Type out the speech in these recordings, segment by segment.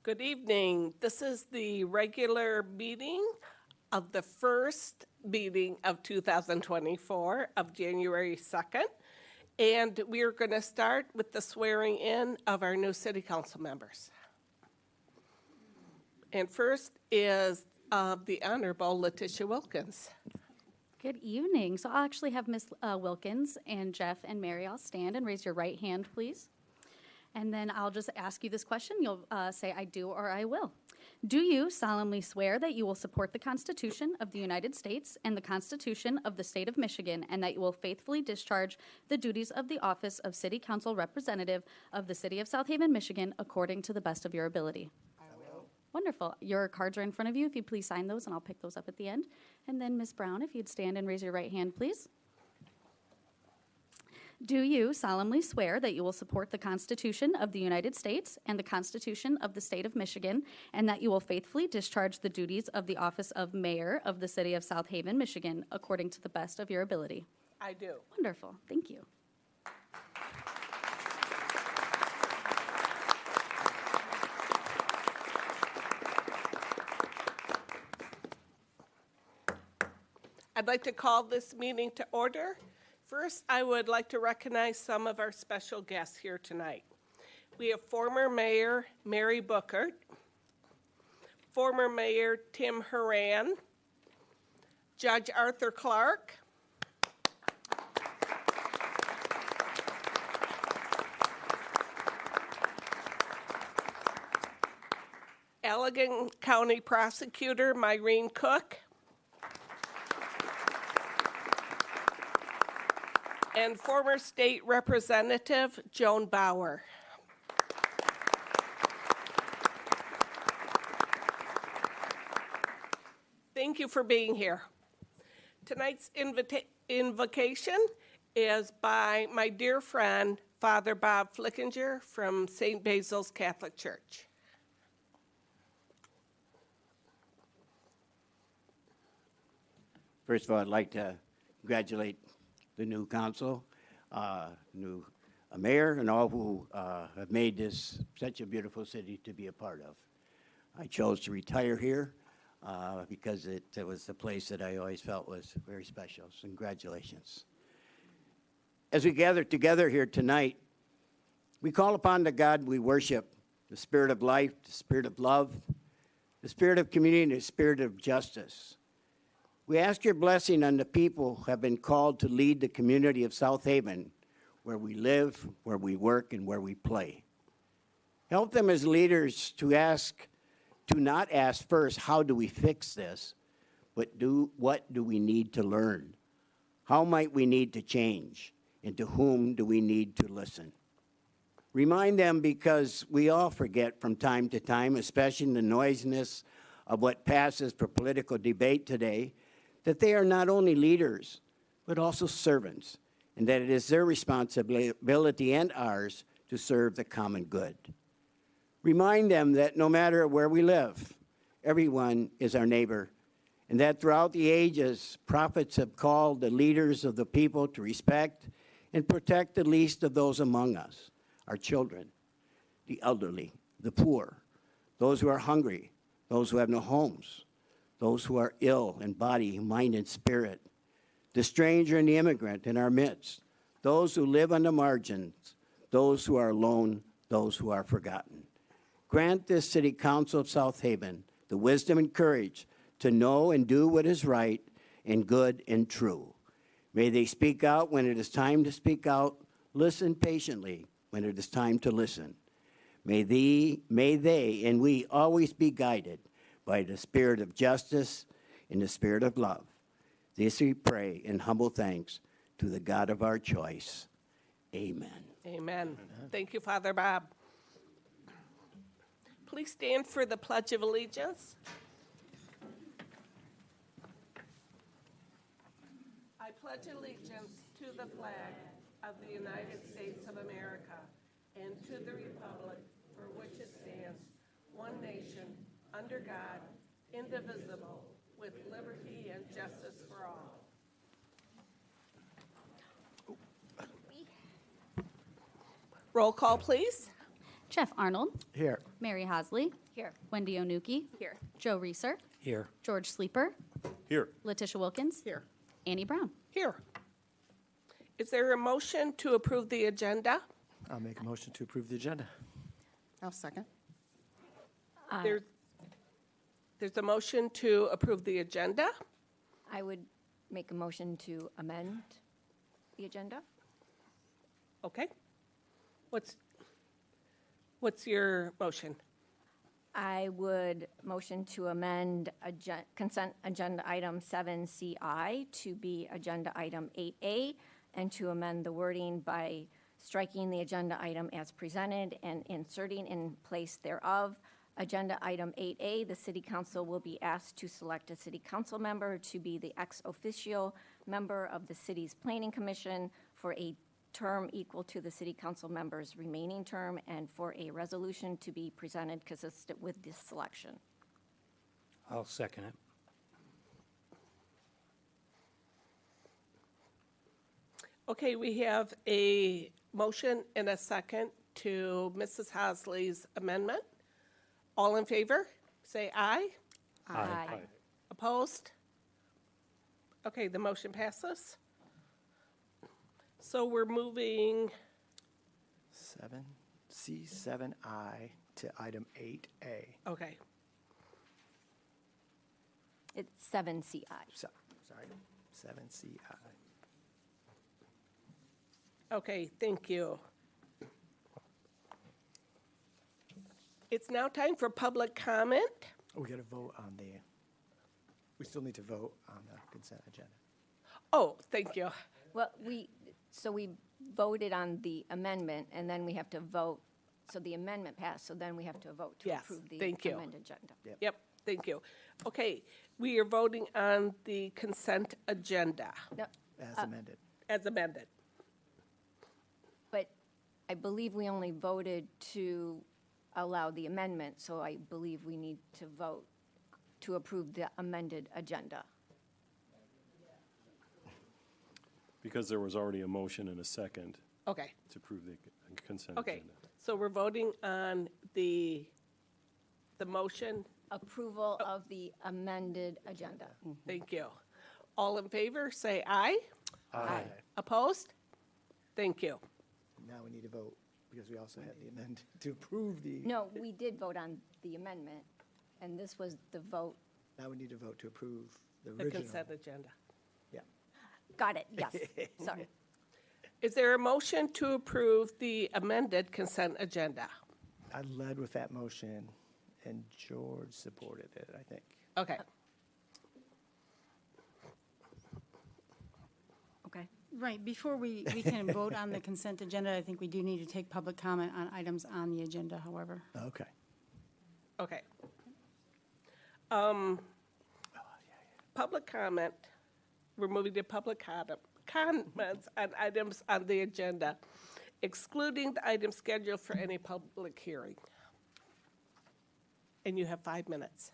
Good evening. This is the regular meeting of the first meeting of 2024 of January 2nd. And we are going to start with the swearing in of our new city council members. And first is the Honorable Letitia Wilkins. Good evening. So I'll actually have Ms. Wilkins and Jeff and Mary all stand and raise your right hand, please. And then I'll just ask you this question. You'll say, I do or I will. Do you solemnly swear that you will support the Constitution of the United States and the Constitution of the State of Michigan, and that you will faithfully discharge the duties of the office of City Council Representative of the City of South Haven, Michigan, according to the best of your ability? I will. Wonderful. Your cards are in front of you. If you please sign those, and I'll pick those up at the end. And then Ms. Brown, if you'd stand and raise your right hand, please. Do you solemnly swear that you will support the Constitution of the United States and the Constitution of the State of Michigan, and that you will faithfully discharge the duties of the office of Mayor of the City of South Haven, Michigan, according to the best of your ability? I do. Wonderful. Thank you. I'd like to call this meeting to order. First, I would like to recognize some of our special guests here tonight. We have former Mayor Mary Bookert, former Mayor Tim Horan, Judge Arthur Clark, Allegan County Prosecutor Myrene Cook, and former State Representative Joan Bauer. Thank you for being here. Tonight's invocation is by my dear friend, Father Bob Flickinger from St. Basil's Catholic Church. First of all, I'd like to congratulate the new council, new mayor, and all who have made this such a beautiful city to be a part of. I chose to retire here because it was the place that I always felt was very special. So congratulations. As we gather together here tonight, we call upon the God we worship, the Spirit of life, the Spirit of love, the Spirit of community, and the Spirit of justice. We ask your blessing on the people who have been called to lead the community of South Haven, where we live, where we work, and where we play. Help them as leaders to not ask first, how do we fix this, but what do we need to learn? How might we need to change? And to whom do we need to listen? Remind them, because we all forget from time to time, especially in the noisiness of what passes for political debate today, that they are not only leaders, but also servants, and that it is their responsibility and ours to serve the common good. Remind them that no matter where we live, everyone is our neighbor, and that throughout the ages, prophets have called the leaders of the people to respect and protect the least of those among us, our children, the elderly, the poor, those who are hungry, those who have no homes, those who are ill in body, mind, and spirit, the stranger and the immigrant in our midst, those who live on the margins, those who are alone, those who are forgotten. Grant this City Council of South Haven the wisdom and courage to know and do what is right and good and true. May they speak out when it is time to speak out, listen patiently when it is time to listen. May they and we always be guided by the Spirit of justice and the Spirit of love. This we pray in humble thanks to the God of our choice. Amen. Amen. Thank you, Father Bob. Please stand for the Pledge of Allegiance. I pledge allegiance to the flag of the United States of America and to the republic for which it stands, one nation, under God, indivisible, with liberty and justice for all. Roll call, please. Jeff Arnold, Here. Mary Hasley, Here. Wendy Onuki, Here. Joe Reeser, Here. George Sleeper, Here. Letitia Wilkins, Here. Annie Brown. Here. Is there a motion to approve the agenda? I'll make a motion to approve the agenda. I'll second. There's a motion to approve the agenda. I would make a motion to amend the agenda. Okay. What's your motion? I would motion to amend consent agenda item 7CI to be agenda item 8A, and to amend the wording by striking the agenda item as presented and inserting in place thereof agenda item 8A. The city council will be asked to select a city council member to be the ex officio member of the city's planning commission for a term equal to the city council member's remaining term, and for a resolution to be presented consistent with this selection. I'll second it. Okay, we have a motion and a second to Mrs. Hasley's amendment. All in favor, say aye. Aye. Opposed? Okay, the motion passes. So we're moving, 7C7I to item 8A. okay, It's 7CI. Sorry, 7CI. okay, thank you. It's now time for public comment. We got to vote on we still need to vote on the consent agenda. Oh, thank you. Well, we voted on the amendment, and then we have to vote, so the amendment passed, so then we have to vote to Yes, approve the thank you. amended agenda. Yep, thank you. Okay, we are voting on the consent agenda No, As amended. as amended. but I believe we only voted to allow the amendment, so I believe we need to vote to approve the amended agenda. Because there was already a motion and a second Okay, to approve the consent okay. agenda. So we're voting on the motion. Approval of the amended agenda. Thank you. All in favor, say aye. Aye. Opposed? Thank you. Now we need to vote, because we also had the amend to approve the. No, we did vote on the amendment, and this was the vote. Now we need to vote to approve the The original. consent agenda. Yeah. Got it, yes, sorry. Is there a motion to approve the amended consent agenda? I led with that motion, and George supported it, I think. Okay, Okay. Right, before we can vote on the consent agenda, I think we do need to take public comment on items on the agenda, however. Okay. okay. Public comment, we're moving to public comments on items on the agenda, excluding the item scheduled for any public hearing. And you have 5 minutes.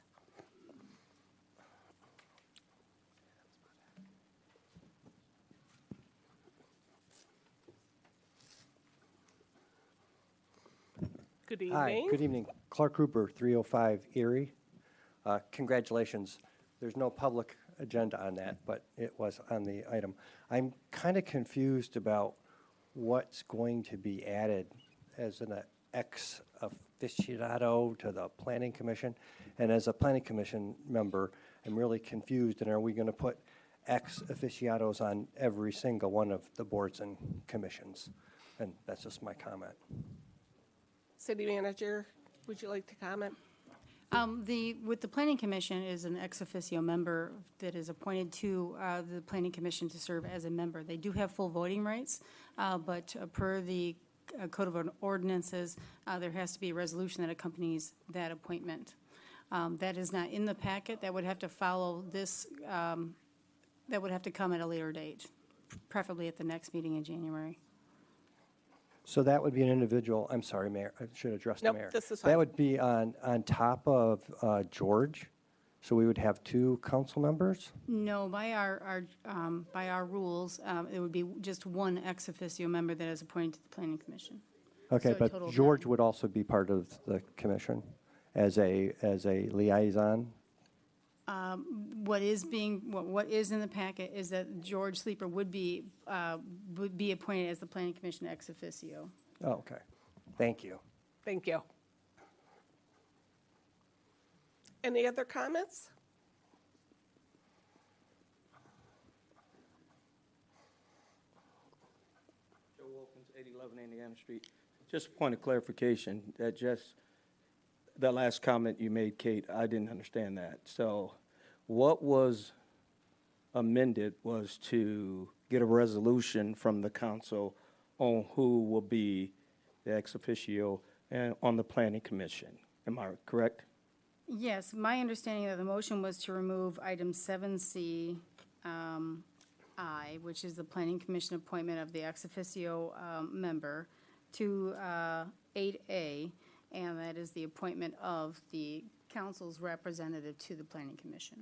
Good evening. Hi, good evening. Clark Cooper, 305 Erie. Congratulations. There's no public agenda on that, but it was on the item. I'm kind of confused about what's going to be added as an ex aficionado to the Planning Commission. And as a Planning Commission member, I'm really confused. And are we going to put ex aficionados on every single one of the boards and commissions? And that's just my comment. City Manager, would you like to comment? With the Planning Commission is an ex officio member that is appointed to the Planning Commission to serve as a member. They do have full voting rights, but per the Code of Ordinances, there has to be a resolution that accompanies that appointment. That is not in the packet. That would have to follow this, that would have to come at a later date, preferably at the next meeting in January. So that would be an individual, I'm sorry, Mayor, I should address the Nope, mayor. this is fine. That would be on top of George, so we would have 2 council members? No, by our rules, it would be just one ex officio member that is appointed to the Planning Commission. Okay, So a but total of George 9. would also be part of the commission as a liaison? What is in the packet is that George Sleeper would be appointed as the planning commission ex officio. Oh, okay. Thank you. Thank you. Any other comments? Joe Wilkins, 8011 Indiana Street. Just a point of clarification, that last comment you made, Kate, I didn't understand that. So what was amended was to get a resolution from the council on who will be the ex officio and on the planning commission. Am I correct? Yes, my understanding of the motion was to remove item 7C I, which is the planning commission appointment of the ex officio member, to 8A, and that is the appointment of the council's representative to the planning commission.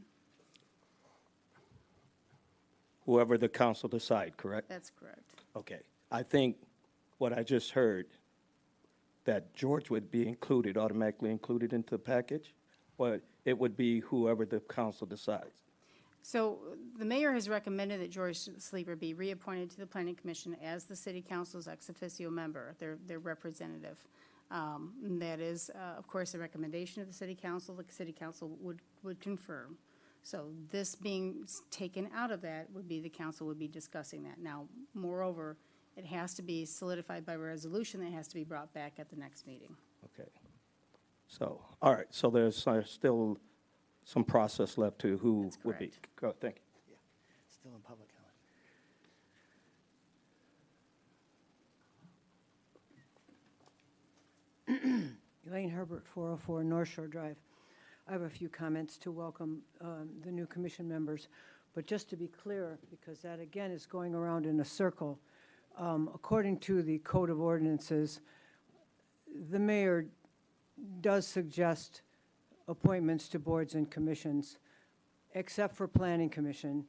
Whoever the council decide, correct? That's correct. Okay. I think what I just heard, that George would be included, automatically included into the package, or it would be whoever the council decides. So the mayor has recommended that George Sleeper be reappointed to the planning commission as the city council's ex officio member, their representative. And that is, of course, a recommendation of the city council. The city council would confirm. So this being taken out of that would be the council would be discussing that. Now, moreover, it has to be solidified by resolution that has to be brought back at the next meeting. Okay. So, all right, so there's still some process left to who That's would be. Go, thank you. Still in public comment. Elaine Herbert, 404 North Shore Drive. I have a few comments to welcome the new commission members, but just to be clear, because that again is going around in a circle, according to the Code of Ordinances, the mayor does suggest appointments to boards and commissions, except for Planning Commission,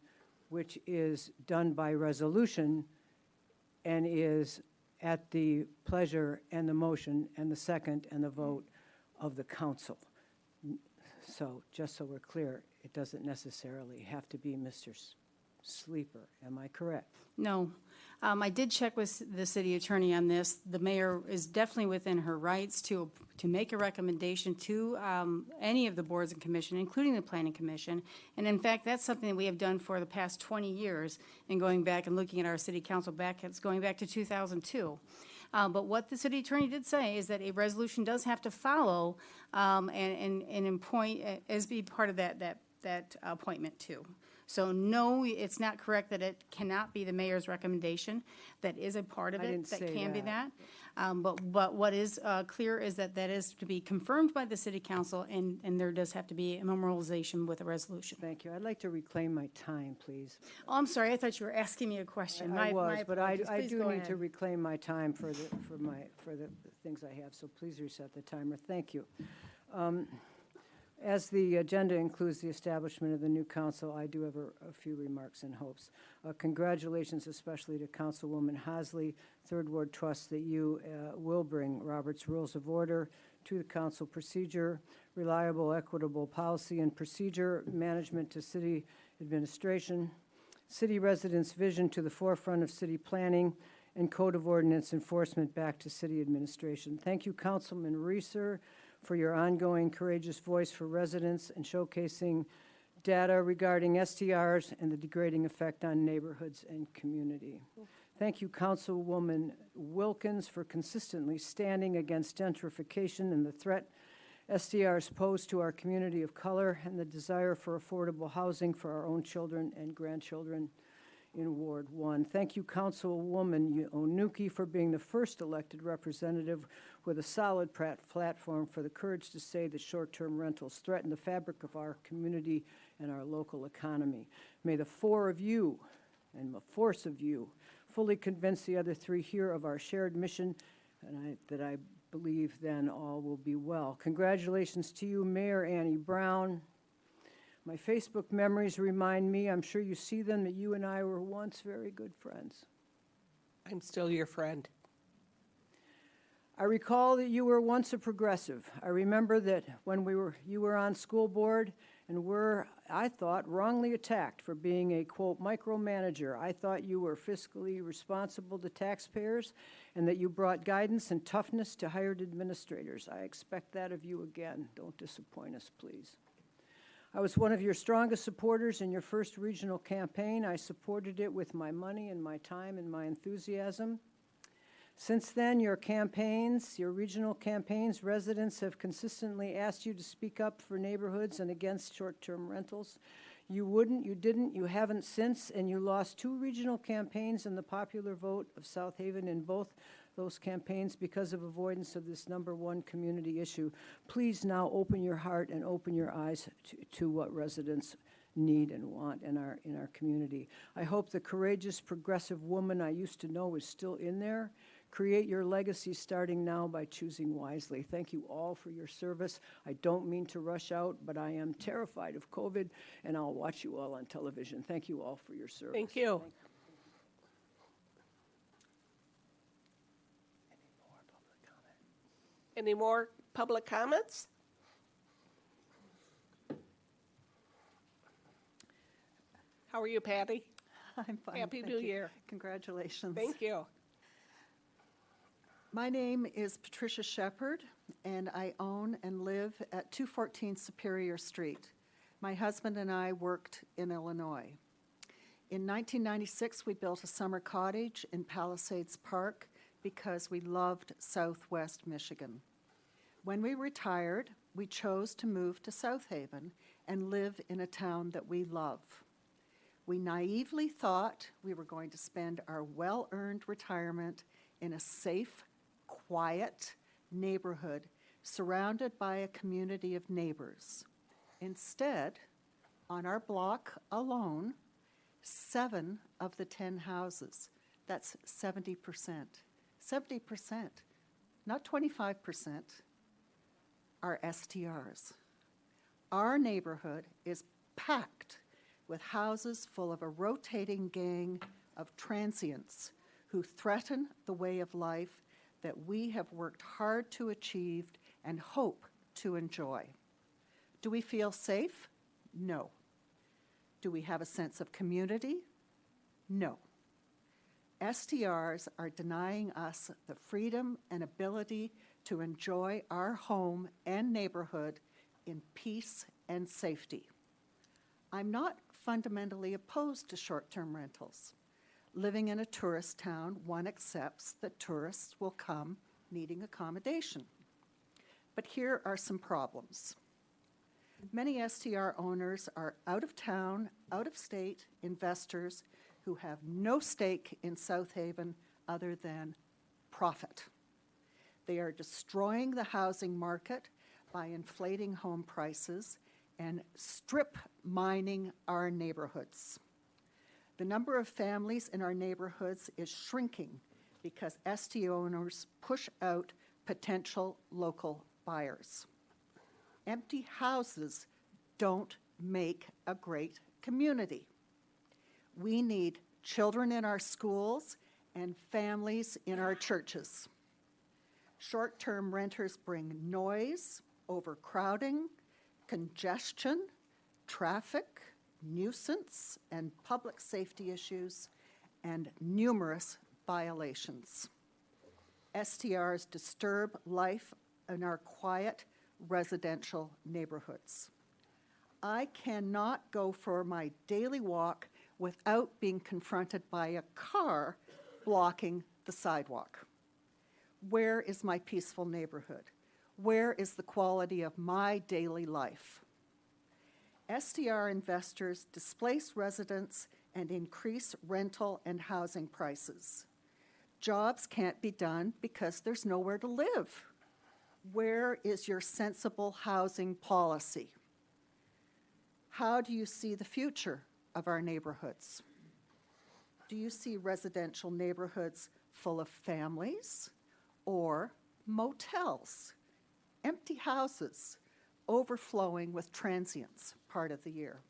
which is done by resolution and is at the pleasure and the motion and the second and the vote of the council. So just so we're clear, it doesn't necessarily have to be Mr. Sleeper. Am I correct? No. I did check with the city attorney on this. The mayor is definitely within her rights to make a recommendation to any of the boards and commission, including the planning commission. And in fact, that's something that we have done for the past 20 years and going back and looking at our city council it's going back to 2002. But what the city attorney did say is that a resolution does have to follow and appoint, as be part of that appointment too. So no, it's not correct that it cannot be the mayor's recommendation. That is a part of I it. didn't That say can be that. that. But what is clear is that is to be confirmed by the city council, and there does have to be a memorialization with a resolution. Thank you. I'd like to reclaim my time, please. Oh, I'm sorry, I thought you were asking me a question. I was, but I apologies. Please do go need to ahead. reclaim my time for the things I have, so please reset the timer. Thank you. As the agenda includes the establishment of the new council, I do have a few remarks and hopes. Congratulations especially to Councilwoman Hosley, Third Ward Trust, that you will bring Robert's Rules of Order to the council procedure, reliable, equitable policy and procedure, management to city administration, city residents' vision to the forefront of city planning, and Code of Ordinance enforcement back to city administration. Thank you, Councilman Reeser, for your ongoing courageous voice for residents and showcasing data regarding STRs and the degrading effect on neighborhoods and community. Thank you, Councilwoman Wilkins, for consistently standing against gentrification and the threat STRs pose to our community of color and the desire for affordable housing for our own children and grandchildren in Ward 1. Thank you, Councilwoman Onuki, for being the first elected representative with a solid platform for the courage to say that short-term rentals threaten the fabric of our community and our local economy. May the four of you and the force of you fully convince the other three here of our shared mission, and that I believe then all will be well. Congratulations to you, Mayor Annie Brown. My Facebook memories remind me, I'm sure you see them, that you and I were once very good friends. I'm still your friend. I recall that you were once a progressive. I remember that when you were on school board and were, I thought, wrongly attacked for being a, quote, micromanager. I thought you were fiscally responsible to taxpayers and that you brought guidance and toughness to hired administrators. I expect that of you again. Don't disappoint us, please. I was one of your strongest supporters in your first regional campaign. I supported it with my money and my time and my enthusiasm. Since then, your regional campaigns, residents have consistently asked you to speak up for neighborhoods and against short-term rentals. You wouldn't, you didn't, you haven't since, and you lost 2 regional campaigns in the popular vote of South Haven in both those campaigns because of avoidance of this #1 community issue. Please now open your heart and open your eyes to what residents need and want in our community. I hope the courageous, progressive woman I used to know is still in there. Create your legacy starting now by choosing wisely. Thank you all for your service. I don't mean to rush out, but I am terrified of COVID, and I'll watch you all on television. Thank you all for your service. Thank you. Any more public comments? How are you, Patty? I'm fine. Happy thank New you. Year. Congratulations. Thank you. My name is Patricia Shepard, and I own and live at 214 Superior Street. My husband and I worked in Illinois. In 1996, we built a summer cottage in Palisades Park because we loved Southwest Michigan. When we retired, we chose to move to South Haven and live in a town that we love. We naively thought we were going to spend our well-earned retirement in a safe, quiet neighborhood surrounded by a community of neighbors. Instead, on our block alone, 7 of the 10 houses, that's 70%, 70%, not 25%, are STRs. Our neighborhood is packed with houses full of a rotating gang of transients who threaten the way of life that we have worked hard to achieve and hope to enjoy. Do we feel safe? No. Do we have a sense of community? No. STRs are denying us the freedom and ability to enjoy our home and neighborhood in peace and safety. I'm not fundamentally opposed to short-term rentals. Living in a tourist town, one accepts that tourists will come needing accommodation. But here are some problems. Many STR owners are out-of-town, out-of-state investors who have no stake in South Haven other than profit. They are destroying the housing market by inflating home prices and strip mining our neighborhoods. The number of families in our neighborhoods is shrinking because ST owners push out potential local buyers. Empty houses don't make a great community. We need children in our schools and families in our churches. Short-term renters bring noise, overcrowding, congestion, traffic, nuisance, and public safety issues, and numerous violations. STRs disturb life in our quiet residential neighborhoods. I cannot go for my daily walk without being confronted by a car blocking the sidewalk. Where is my peaceful neighborhood? Where is the quality of my daily life? STR investors displace residents and increase rental and housing prices. Jobs can't be done because there's nowhere to live. Where is your sensible housing policy? How do you see the future of our neighborhoods? Do you see residential neighborhoods full of families or motels, empty houses, overflowing with transients part of the year?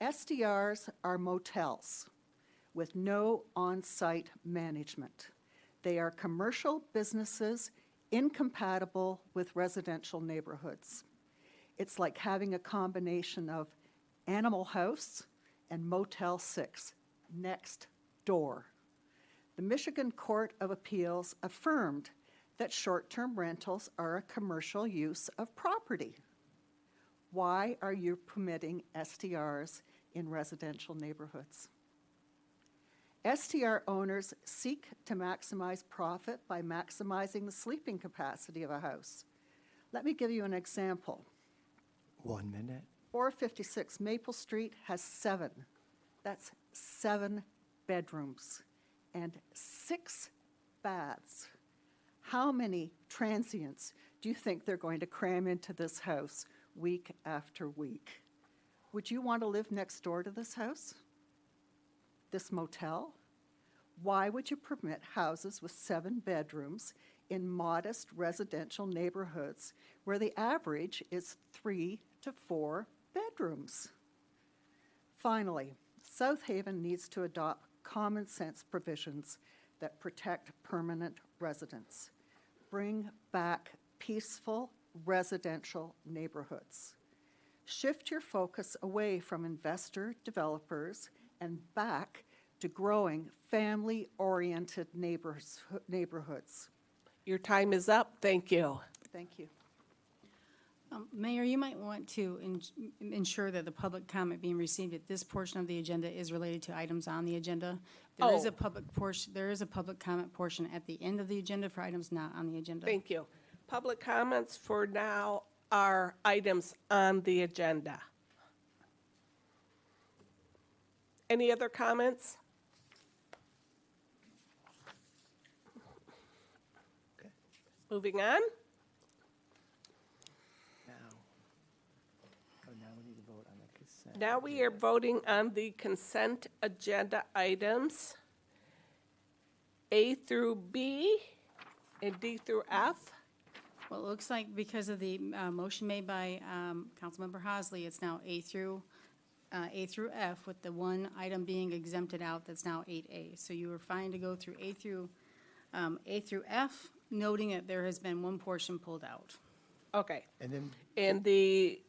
STRs are motels with no on-site management. They are commercial businesses incompatible with residential neighborhoods. It's like having a combination of Animal House and Motel 6 next door. The Michigan Court of Appeals affirmed that short-term rentals are a commercial use of property. Why are you permitting STRs in residential neighborhoods? STR owners seek to maximize profit by maximizing the sleeping capacity of a house. Let me give you an example. 1 minute. 456 Maple Street has 7. That's 7 bedrooms and 6 baths. How many transients do you think they're going to cram into this house week after week? Would you want to live next door to this house? This motel? Why would you permit houses with 7 bedrooms in modest residential neighborhoods where the average is 3 to 4 bedrooms? Finally, South Haven needs to adopt common sense provisions that protect permanent residents. Bring back peaceful residential neighborhoods. Shift your focus away from investor developers and back to growing family-oriented neighborhoods. Your time is up. Thank you. Thank you. Mayor, you might want to ensure that the public comment being received at this portion of the agenda is related to items on the agenda. There is Oh. a public portion, there is a public comment portion at the end of the agenda for items not on the agenda. Thank you. Public comments for now are items on the agenda. Any other comments? Okay. Moving on. Now we need to vote on the consent. Now we are voting on the consent agenda items A through B and D through F. Well, it looks like because of the motion made by Councilmember Hosley, it's now A through F, with the one item being exempted out, that's now 8A. So you were fine to go through A through F, noting that there has been one portion pulled out. Okay. And then, And the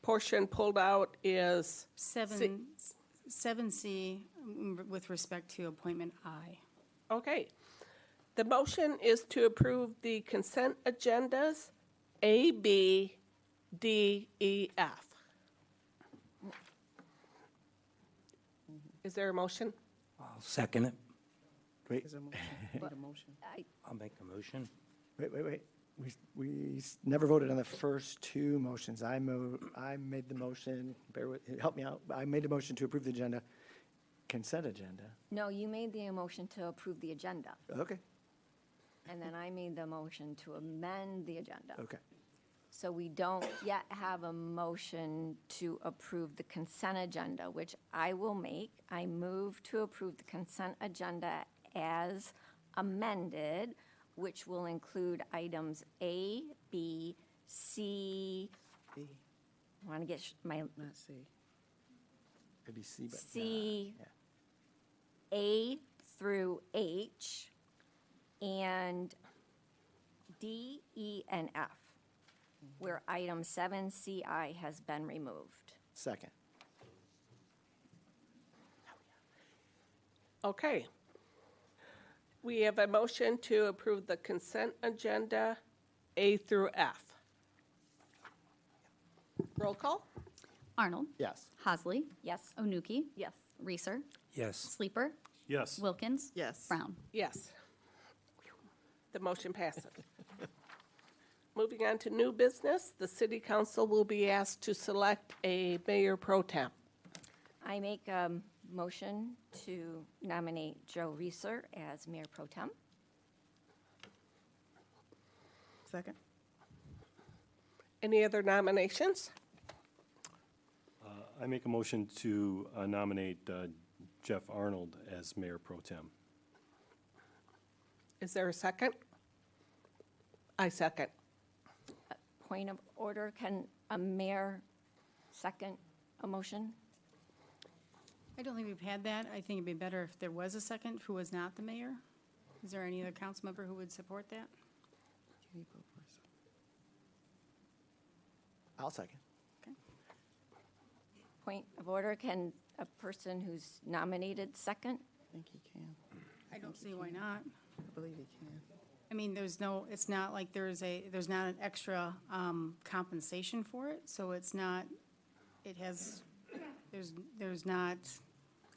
portion pulled out is 7C with respect to appointment I. okay. The motion is to approve the consent agendas A, B, D, E, F. Is there a motion? I'll second it. wait, I'll make the motion. wait. We never voted on the first 2 motions. I made the motion, help me out. I made the motion to approve the agenda, consent agenda. No, you made the motion to approve the agenda, Okay, and then I made the motion to amend the agenda. okay. So we don't yet have a motion to approve the consent agenda, which I will make. I move to approve the consent agenda as amended, which will include items A, B, C. B. I want to get my Not C. Could be C, but. C, yeah. A through H, and D, E, and F, where item 7CI has been removed. Second. Okay. We have a motion to approve the consent agenda A through F. Roll call? Arnold. Yes. Hosley. Yes? Onuki. Yes. Reeser. Yes. Sleeper. Yes. Wilkins. Yes. Brown. Yes. The motion passes. Moving on to new business, the city council will be asked to select a mayor pro tem. I make a motion to nominate Joe Reeser as Mayor Pro Tem. Second? Any other nominations? I make a motion to nominate Jeff Arnold as Mayor Pro Tem. Is there a second? I second. Point of order, can a mayor second a motion? I don't think we've had that. I think it'd be better if there was a second who was not the mayor. Is there any other council member who would support that? I'll second. Point of order, can a person who's nominated second? I think he can. I don't see why not. I believe he can. I mean, it's not like there's not an extra compensation for it, so it's not, there's not,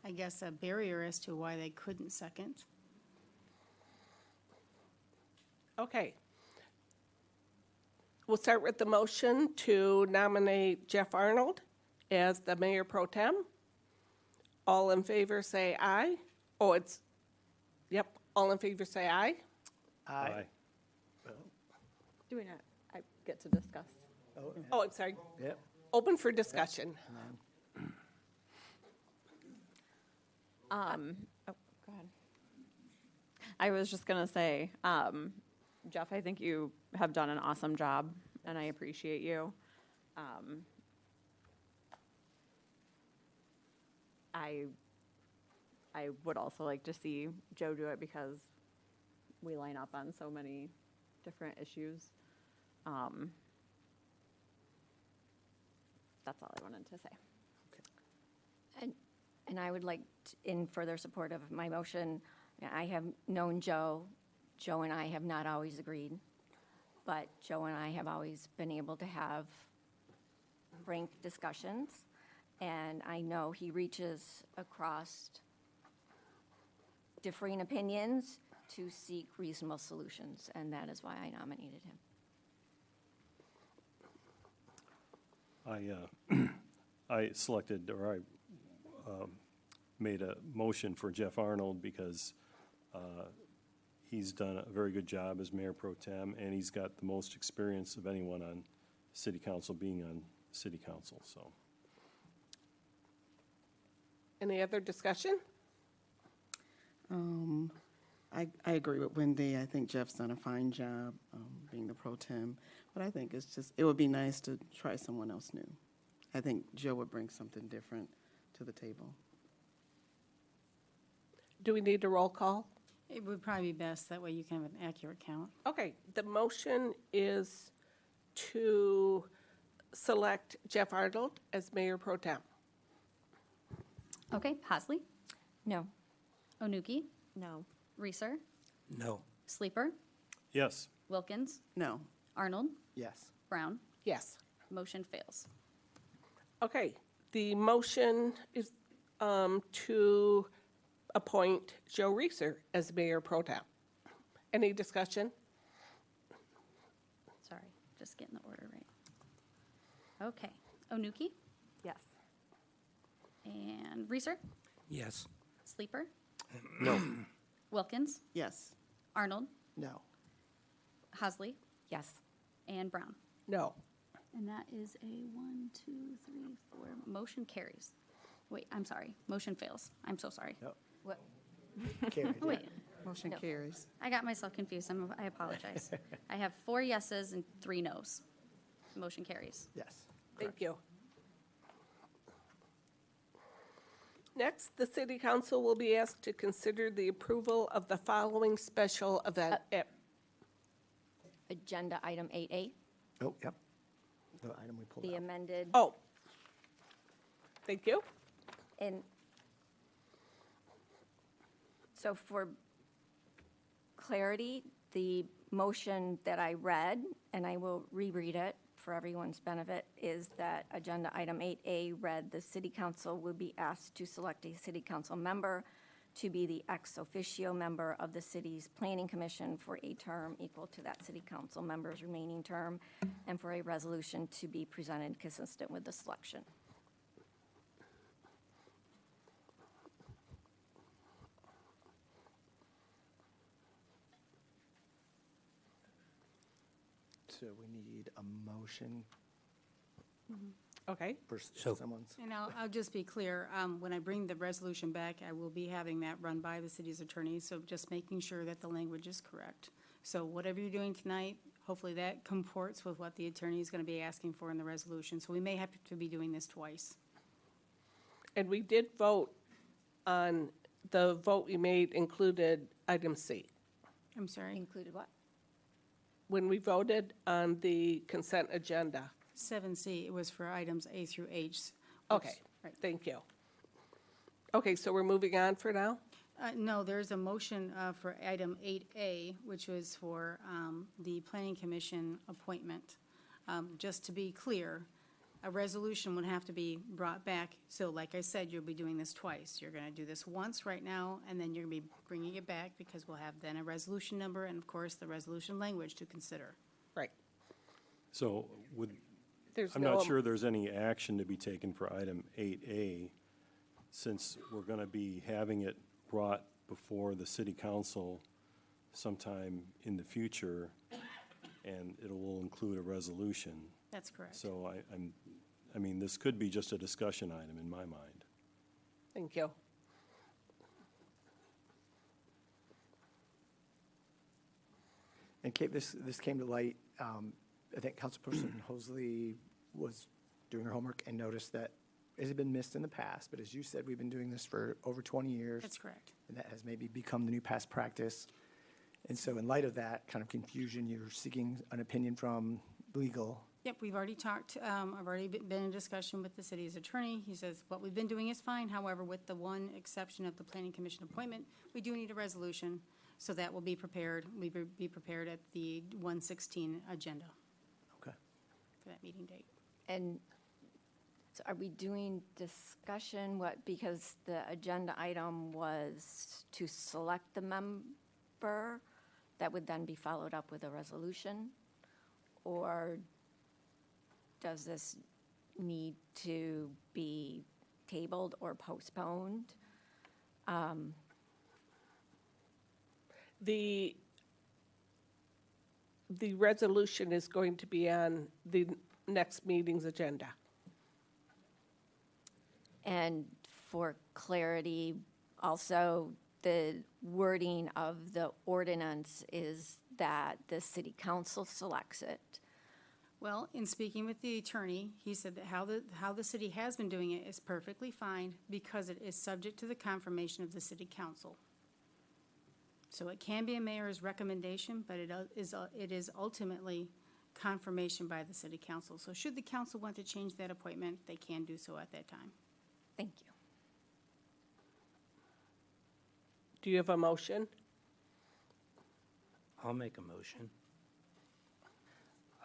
I guess, a barrier as to why they couldn't second. Okay. We'll start with the motion to nominate Jeff Arnold as the mayor pro tem. All in favor, say aye. Oh, yep, all in favor, say aye. Aye. Do we not, I get to discuss? Oh, I'm sorry. Yep. Open for discussion. Oh, go ahead. I was just gonna say, Jeff, I think you have done an awesome job, and I appreciate you. I would also like to see Joe do it because we line up on so many different issues. That's all I wanted to say. And I would like, in further support of my motion, I have known Joe. Joe and I have not always agreed, but Joe and I have always been able to have frank discussions, and I know he reaches across differing opinions to seek reasonable solutions, and that is why I nominated him. I selected, or I made a motion for Jeff Arnold because he's done a very good job as mayor pro tem, and he's got the most experience of anyone on city council, being on city council, so. Any other discussion? I agree with Wendy. I think Jeff's done a fine job being the pro tem, but I think it would be nice to try someone else new. I think Joe would bring something different to the table. Do we need a roll call? It would probably be best, that way you can have an accurate count. Okay, the motion is to select Jeff Arnold as mayor pro tem. Okay, Hasley, No. Onuki, No. Reeser, No. Sleeper, Yes. Wilkins, No. Arnold, Yes. Brown. Yes. Motion fails. Okay, the motion is to appoint Joe Reeser as mayor pro tem. Any discussion? Sorry, just getting the order right. Okay, Onuki Yes. and Reeser, Yes. Sleeper, No. Wilkins, Yes. Arnold, No. Hasley, Yes. and Brown. No. And that is a 1, 2, 3, 4, motion carries. Wait, I'm sorry, motion fails. I'm so sorry. No. What? Carried. Oh, wait, Motion No. carries. I got myself confused. I apologize. I have 4 yeses and 3 nos. Motion carries. Yes. Thank you. Next, the city council will be asked to consider the approval of the following special event. Agenda item 8A, Oh, yep. The item we pulled the out. amended. Oh, thank you. And so for clarity, the motion that I read, and I will reread it for everyone's benefit, is that agenda item 8A read, the city council would be asked to select a city council member to be the ex officio member of the city's planning commission for a term equal to that city council member's remaining term, and for a resolution to be presented consistent with the selection. So we need a motion Okay. for So- someone's. And I'll just be clear, when I bring the resolution back, I will be having that run by the city's attorney, so just making sure that the language is correct. So whatever you're doing tonight, hopefully that comports with what the attorney is going to be asking for in the resolution. So we may have to be doing this twice. And we did vote on, the vote we made included item C. I'm sorry, Included what? When we voted on the consent agenda. 7C, it was for items A through H. Okay, Right. thank you. Okay, so we're moving on for now? No, there's a motion for item 8A, which was for the Planning Commission appointment. Just to be clear, a resolution would have to be brought back. So like I said, you'll be doing this twice. You're going to do this once right now, and then you're going to be bringing it back because we'll have then a resolution number and, of course, the resolution language to consider. Right. So There's I'm no- not sure there's any action to be taken for item 8A, since we're going to be having it brought before the city council sometime in the future, and it will include a resolution. That's correct. So I mean, this could be just a discussion item in my mind. Thank you. And Kate, this came to light, I think Councilperson Hosley was doing her homework and noticed that it had been missed in the past, but as you said, we've been doing this for over 20 years. That's correct. And that has maybe become the new past practice. And so in light of that kind of confusion, you're seeking an opinion from legal. Yep, we've already talked, I've already been in discussion with the city's attorney. He says what we've been doing is fine. However, with the one exception of the planning commission appointment, we do need a resolution. So that will be prepared, be prepared at the 1/16 agenda Okay. for that meeting date. And so are we doing discussion, because the agenda item was to select the member that would then be followed up with a resolution? Or does this need to be tabled or postponed? The resolution is going to be on the next meeting's agenda. And for clarity, also, the wording of the ordinance is that the city council selects it. Well, in speaking with the attorney, he said that how the city has been doing it is perfectly fine because it is subject to the confirmation of the city council. So it can be a mayor's recommendation, but it is ultimately confirmation by the city council. So should the council want to change that appointment, they can do so at that time. Thank you. Do you have a motion? I'll make a motion.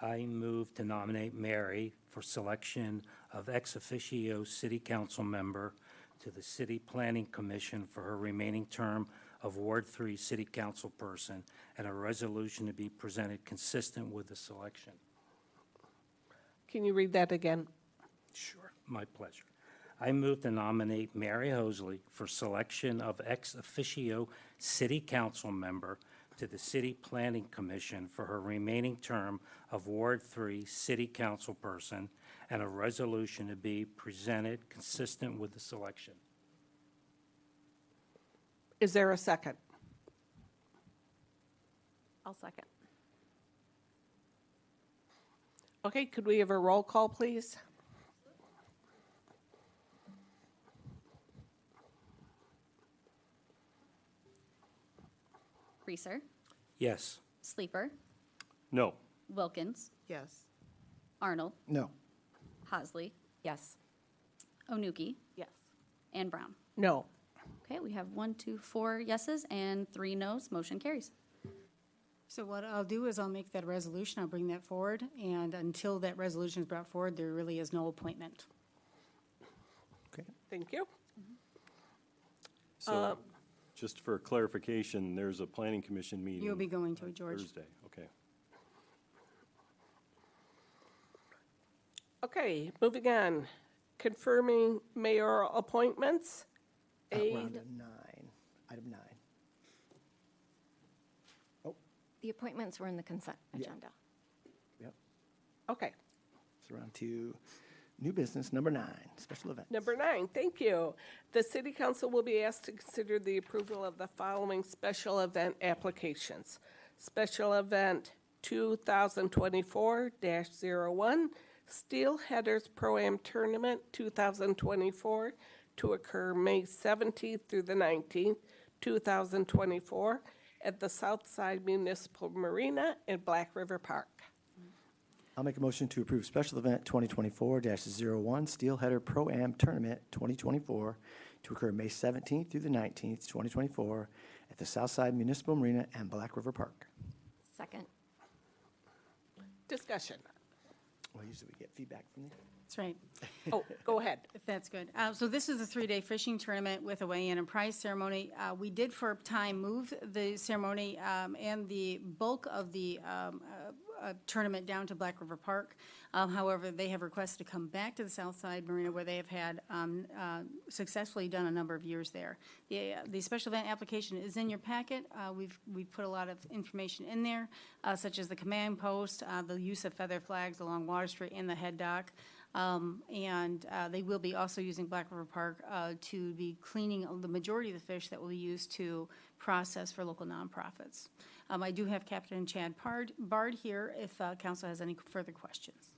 I move to nominate Mary for selection of ex officio city council member to the City Planning Commission for her remaining term of Ward 3 City Council person, and a resolution to be presented consistent with the selection. Can you read that again? Sure. My pleasure. I move to nominate Mary Hosley for selection of ex officio city council member to the City Planning Commission for her remaining term of Ward 3 City Council person, and a resolution to be presented consistent with the selection. Is there a second? I'll second. Okay, could we have a roll call, please? Reeser, Yes. Sleeper, No. Wilkins, Yes. Arnold, No. Hosley, Yes. Onuki, Yes. and Brown. No. Okay, we have 1, 2, 4 yeses and 3 noes. Motion carries. So what I'll do is I'll make that resolution, I'll bring that forward, and until that resolution is brought forward, there really is no appointment. Okay. Thank you. So, just for clarification, there's a planning commission meeting. You'll be going to it, on George. Thursday, okay. Okay, moving on. Confirming mayoral appointments. Round of 9, item 9. The appointments were in the consent agenda. Yep. Okay, So round 2, new business, number 9, special events. number 9, thank you. The city council will be asked to consider the approval of the following special event applications. Special event 2024-01, Steel Headers Pro-Am Tournament 2024 to occur May 17th through the 19th, 2024, at the Southside Municipal Marina in Black River Park. I'll make a motion to approve special event 2024-01 Steelheader Pro-Am Tournament 2024 to occur May 17th through the 19th, 2024 at the Southside Municipal Marina and Black River Park. Second. Discussion. Well, usually we get feedback from you. That's right. Oh, go ahead. If that's good. So this is a three-day fishing tournament with a weigh-in and prize ceremony. We did for a time move the ceremony and the bulk of the tournament down to Black River Park. However, they have requested to come back to the Southside Marina where they have had successfully done a number of years there. The special event application is in your packet. We've put a lot of information in there, such as the command post, the use of feather flags along Water Street and the head dock. And they will be also using Black River Park to be cleaning the majority of the fish that will be used to process for local nonprofits. I do have Captain Chad Bard here if council has any further questions.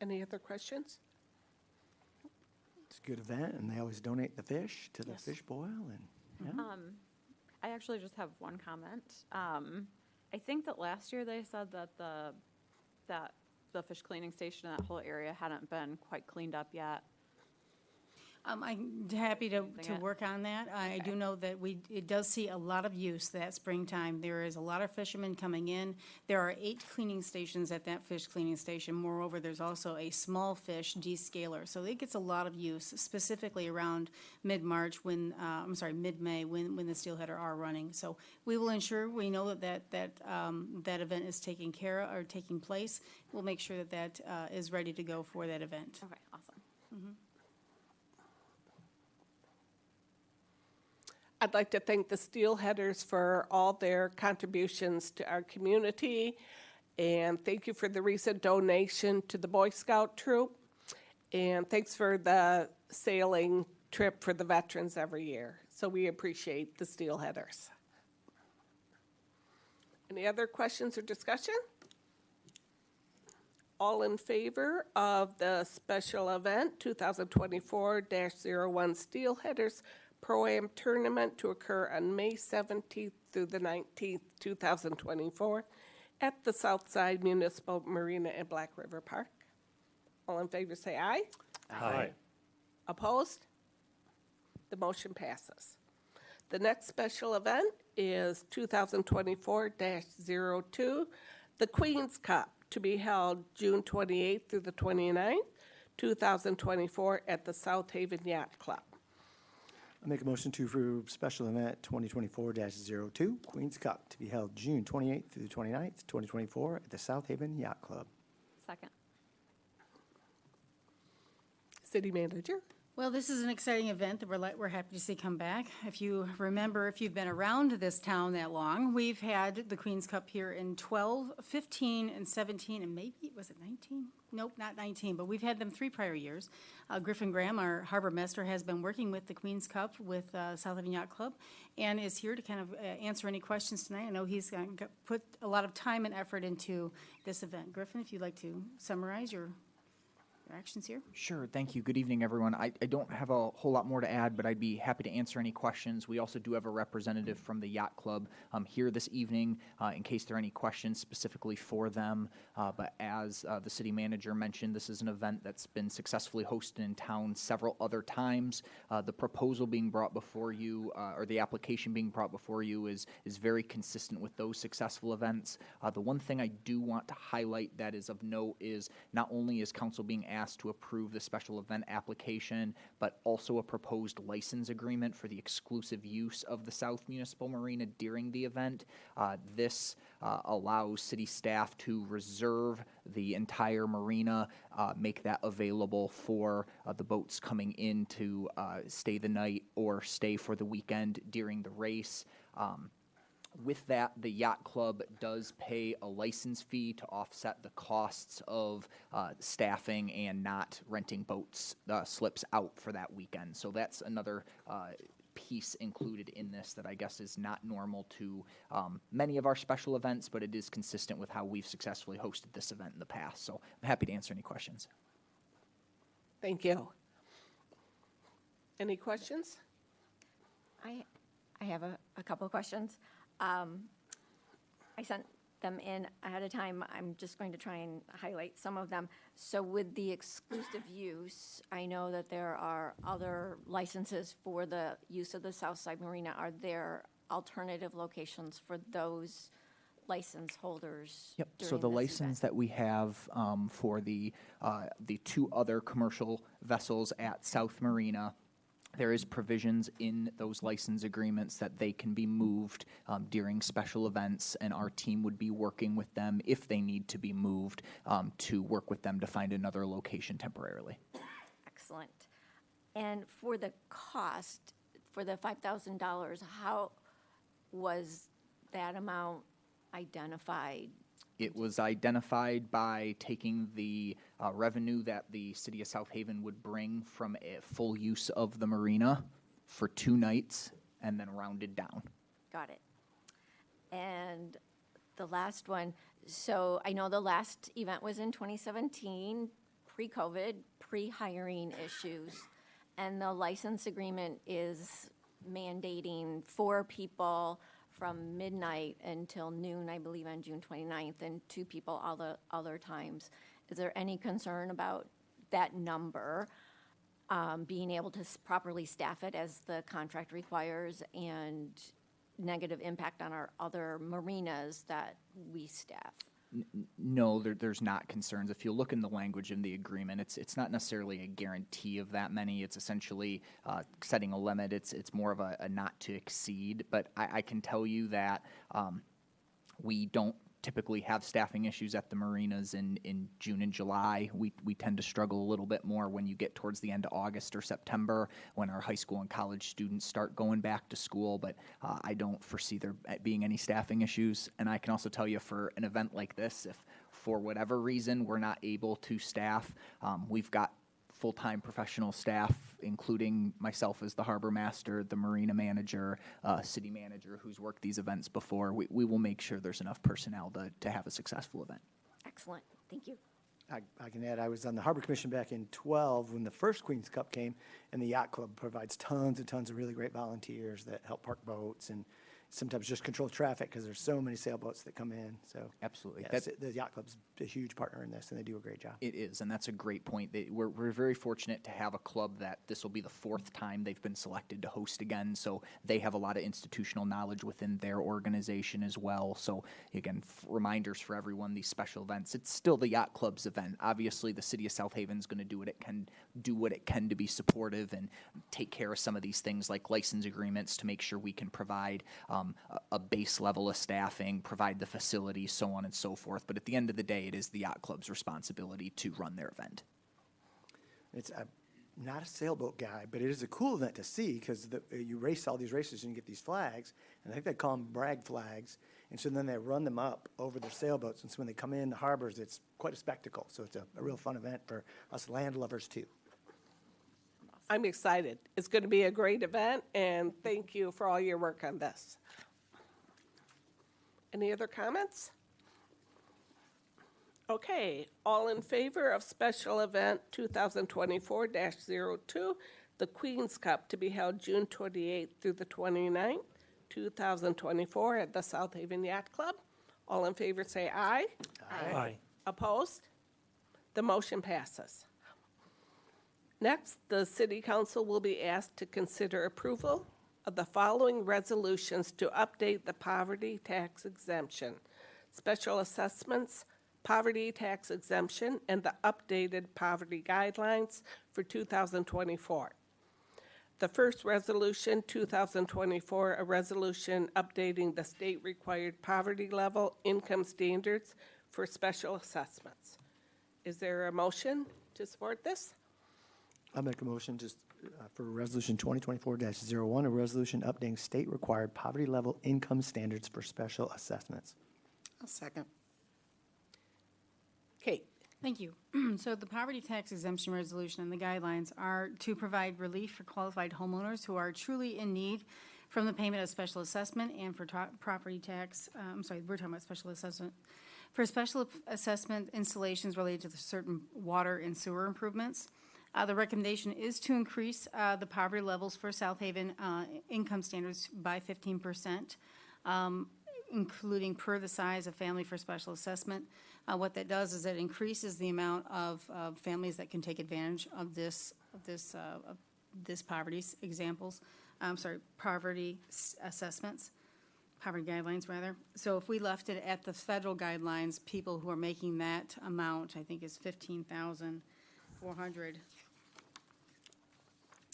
Any other questions? It's a good event, and they always donate the fish to the Yes. fish boil. And yeah. I actually just have one comment. I think that last year they said that the fish cleaning station in that whole area hadn't been quite cleaned up yet. I'm happy to Using it. work on that. I do know that it does see a lot of use that springtime. There is a lot of fishermen coming in. There are 8 cleaning stations at that fish cleaning station. Moreover, there's also a small fish descaler. So it gets a lot of use, specifically around mid-March mid-May when the steelheader are running. So we will ensure, we know that event is taking place. We'll make sure that is ready to go for that event. Okay, awesome. I'd like to thank the Steelheaders for all their contributions to our community, and thank you for the recent donation to the Boy Scout troop, and thanks for the sailing trip for the veterans every year. So we appreciate the Steelheaders. Any other questions or discussion? All in favor of the special event 2024-01 Steelheaders Pro-Am Tournament to occur on May 17th through the 19th, 2024 at the Southside Municipal Marina in Black River Park? All in favor say aye. Aye. Opposed? The motion passes. The next special event is 2024-02, the Queen's Cup, to be held June 28th through the 29th, 2024 at the South Haven Yacht Club. I make a motion to approve special event 2024-02 Queen's Cup to be held June 28th through the 29th, 2024 at the South Haven Yacht Club. Second. City Manager? Well, this is an exciting event that we're happy to see come back. If you remember, if you've been around this town that long, we've had the Queen's Cup here in 12, 15, and 17, and maybe, was it 19? Nope, not 19, but we've had them 3 prior years. Griffin Graham, our harbor master, has been working with the Queen's Cup with South Haven Yacht Club and is here to kind of answer any questions tonight. I know he's put a lot of time and effort into this event. Griffin, if you'd like to summarize your actions here. Sure, thank you. Good evening, everyone. I don't have a whole lot more to add, but I'd be happy to answer any questions. We also do have a representative from the Yacht Club here this evening in case there are any questions specifically for them. But as the city manager mentioned, this is an event that's been successfully hosted in town several other times. The proposal being brought before you, or the application being brought before you is very consistent with those successful events. The one thing I do want to highlight that is of note is not only is council being asked to approve the special event application, but also a proposed license agreement for the exclusive use of the South Municipal Marina during the event. This allows city staff to reserve the entire marina, make that available for the boats coming in to stay the night or stay for the weekend during the race. With that, the Yacht Club does pay a license fee to offset the costs of staffing and not renting boats, slips out for that weekend. So that's another piece included in this that I guess is not normal to many of our special events, but it is consistent with how we've successfully hosted this event in the past. So I'm happy to answer any questions. Thank you. Any questions? I have a couple of questions. I sent them in ahead of time. I'm just going to try and highlight some of them. So with the exclusive use, I know that there are other licenses for the use of the Southside Marina. Are there alternative locations for those license holders? Yep, so during the this license event? that we have for the two other commercial vessels at South Marina, there is provisions in those license agreements that they can be moved during special events, and our team would be working with them if they need to be moved to work with them to find another location temporarily. Excellent. And for the cost, for the $5,000, how was that amount identified? It was identified by taking the revenue that the city of South Haven would bring from a full use of the marina for 2 nights and then rounded down. Got it. And the last one, so I know the last event was in 2017, pre-COVID, pre-hiring issues, and the license agreement is mandating 4 people from midnight until noon, I believe, on June 29th, and 2 people all the other times. Is there any concern about that number, being able to properly staff it as the contract requires, and negative impact on our other marinas that we staff? No, there's not concerns. If you look in the language in the agreement, it's not necessarily a guarantee of that many. It's essentially setting a limit. It's more of a not to exceed. But I can tell you that we don't typically have staffing issues at the marinas in June and July. We tend to struggle a little bit more when you get towards the end of August or September, when our high school and college students start going back to school, but I don't foresee there being any staffing issues. And I can also tell you, for an event like this, if for whatever reason we're not able to staff, we've got full-time professional staff, including myself as the harbor master, the marina manager, city manager who's worked these events before. We will make sure there's enough personnel to have a successful event. Excellent. Thank you. I can add, I was on the Harbor Commission back in 12 when the first Queen's Cup came, and the Yacht Club provides tons and tons of really great volunteers that help park boats and sometimes just control traffic because there's so many sailboats that come in. So Absolutely. yes, the Yacht Club's a huge partner in this, and they do a great job. It is, and that's a great point. We're very fortunate to have a club that this will be the 4th time they've been selected to host again, so they have a lot of institutional knowledge within their organization as well. So again, reminders for everyone, these special events, it's still the Yacht Club's event. Obviously, the city of South Haven's going to do what it can to be supportive and take care of some of these things like license agreements to make sure we can provide a base level of staffing, provide the facilities, so on and so forth. But at the end of the day, it is the Yacht Club's responsibility to run their event. I'm not a sailboat guy, but it is a cool event to see because you race all these races and you get these flags, and I think they call them brag flags, and so then they run them up over their sailboats, and so when they come in the harbors, it's quite a spectacle. So it's a real fun event for us land lovers too. I'm excited. It's going to be a great event, and thank you for all your work on this. Any other comments? Okay, all in favor of special event 2024-02, the Queen's Cup, to be held June 28th through the 29th, 2024 at the South Haven Yacht Club? All in favor say aye. Aye. Opposed? The motion passes. Next, the City Council will be asked to consider approval of the following resolutions to update the poverty tax exemption, special assessments, poverty tax exemption, and the updated poverty guidelines for 2024. The first resolution, 2024, a resolution updating the state-required poverty level income standards for special assessments. Is there a motion to support this? I'll make a motion just for Resolution 2024-01, a resolution updating state-required poverty level income standards for special assessments. I'll second. Kate? Thank you. So the poverty tax exemption resolution and the guidelines are to provide relief for qualified homeowners who are truly in need from the payment of special assessment and for property tax. We're talking about special assessment. For special assessment installations related to certain water and sewer improvements. The recommendation is to increase the poverty levels for South Haven income standards by 15%, including per the size of family for special assessment. What that does is it increases the amount of families that can take advantage of this poverty examples. Poverty assessments, poverty guidelines rather. So if we left it at the federal guidelines, people who are making that amount, I think is 15,400.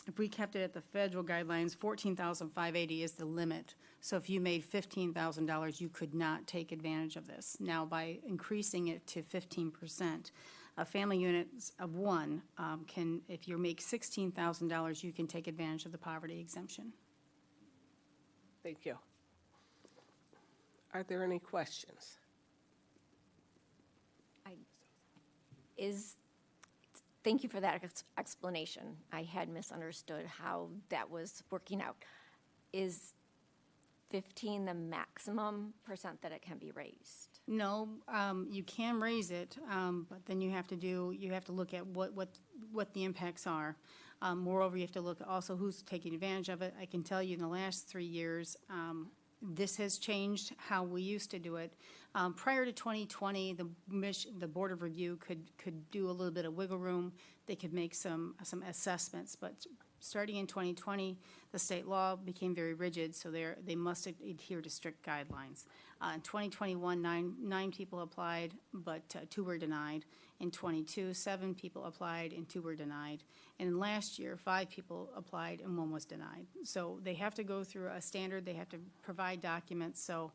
If we kept it at the federal guidelines, 14,580 is the limit. So if you made $15,000, you could not take advantage of this. Now, by increasing it to 15%, a family unit of one can, if you make $16,000, you can take advantage of the poverty exemption. Thank you. Are there any questions? Thank you for that explanation. I had misunderstood how that was working out. Is 15 the maximum percent that it can be raised? No, you can raise it, but then you have to look at what the impacts are. Moreover, you have to look at also who's taking advantage of it. I can tell you in the last 3 years, this has changed how we used to do it. Prior to 2020, the Board of Review could do a little bit of wiggle room. They could make some assessments, but starting in 2020, the state law became very rigid, so they must adhere to strict guidelines. In 2021, nine people applied, but 2 were denied. In 22, 7 people applied and 2 were denied. And last year, 5 people applied and 1 was denied. So they have to go through a standard. They have to provide documents. So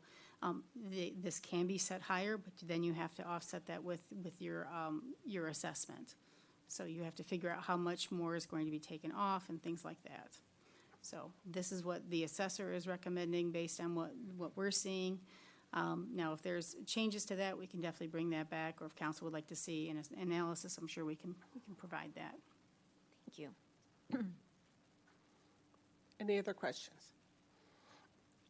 this can be set higher, but then you have to offset that with your assessment. So you have to figure out how much more is going to be taken off and things like that. So this is what the assessor is recommending based on what we're seeing. Now, if there's changes to that, we can definitely bring that back, or if council would like to see an analysis, I'm sure we can provide that. Thank you. Any other questions?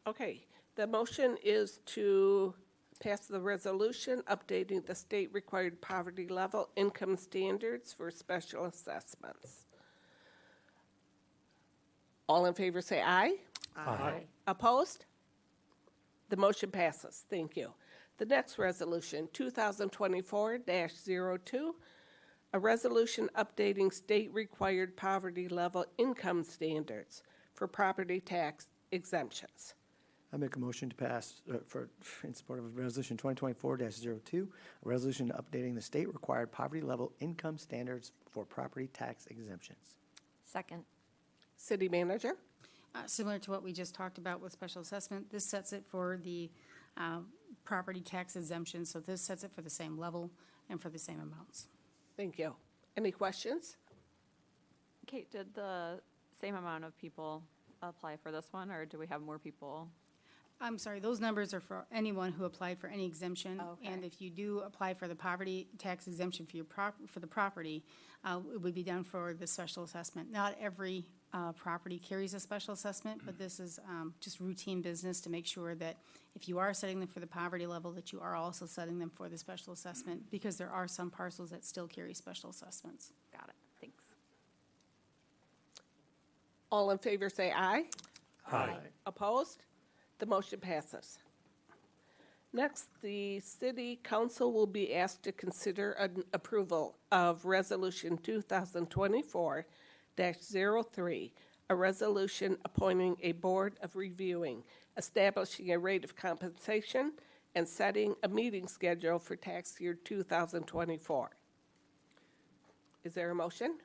Okay, the motion is to pass the resolution updating the state-required poverty level income standards for special assessments. All in favor say aye. Aye. Opposed? The motion passes. Thank you. The next resolution, 2024-02, a resolution updating state-required poverty level income standards for property tax exemptions. I make a motion to pass in support of Resolution 2024-02, a resolution updating the state-required poverty level income standards for property tax exemptions. Second. City Manager? Similar to what we just talked about with special assessment, this sets it for the property tax exemption, so this sets it for the same level and for the same amounts. Thank you. Any questions? Kate, did the same amount of people apply for this one, or do we have more people? I'm sorry, those numbers are for anyone who applied for any exemption. Okay. And if you do apply for the poverty tax exemption for the property, it would be done for the special assessment. Not every property carries a special assessment, but this is just routine business to make sure that if you are setting them for the poverty level, that you are also setting them for the special assessment, because there are some parcels that still carry special assessments. Got it. Thanks. All in favor say aye. Aye. Opposed? The motion passes. Next, the City Council will be asked to consider an approval of Resolution 2024-03, a resolution appointing a Board of Reviewing, establishing a rate of compensation, and setting a meeting schedule for tax year 2024. Is there a motion?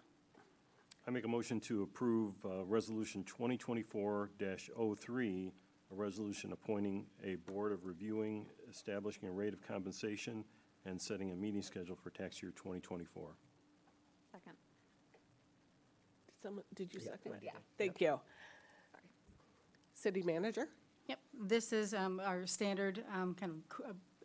I make a motion to approve Resolution 2024-03, a resolution appointing a Board of Reviewing, establishing a rate of compensation, and setting a meeting schedule for tax year 2024. Second. Did you second? Yeah. Thank you. Sorry. City Manager? Yep, this is our standard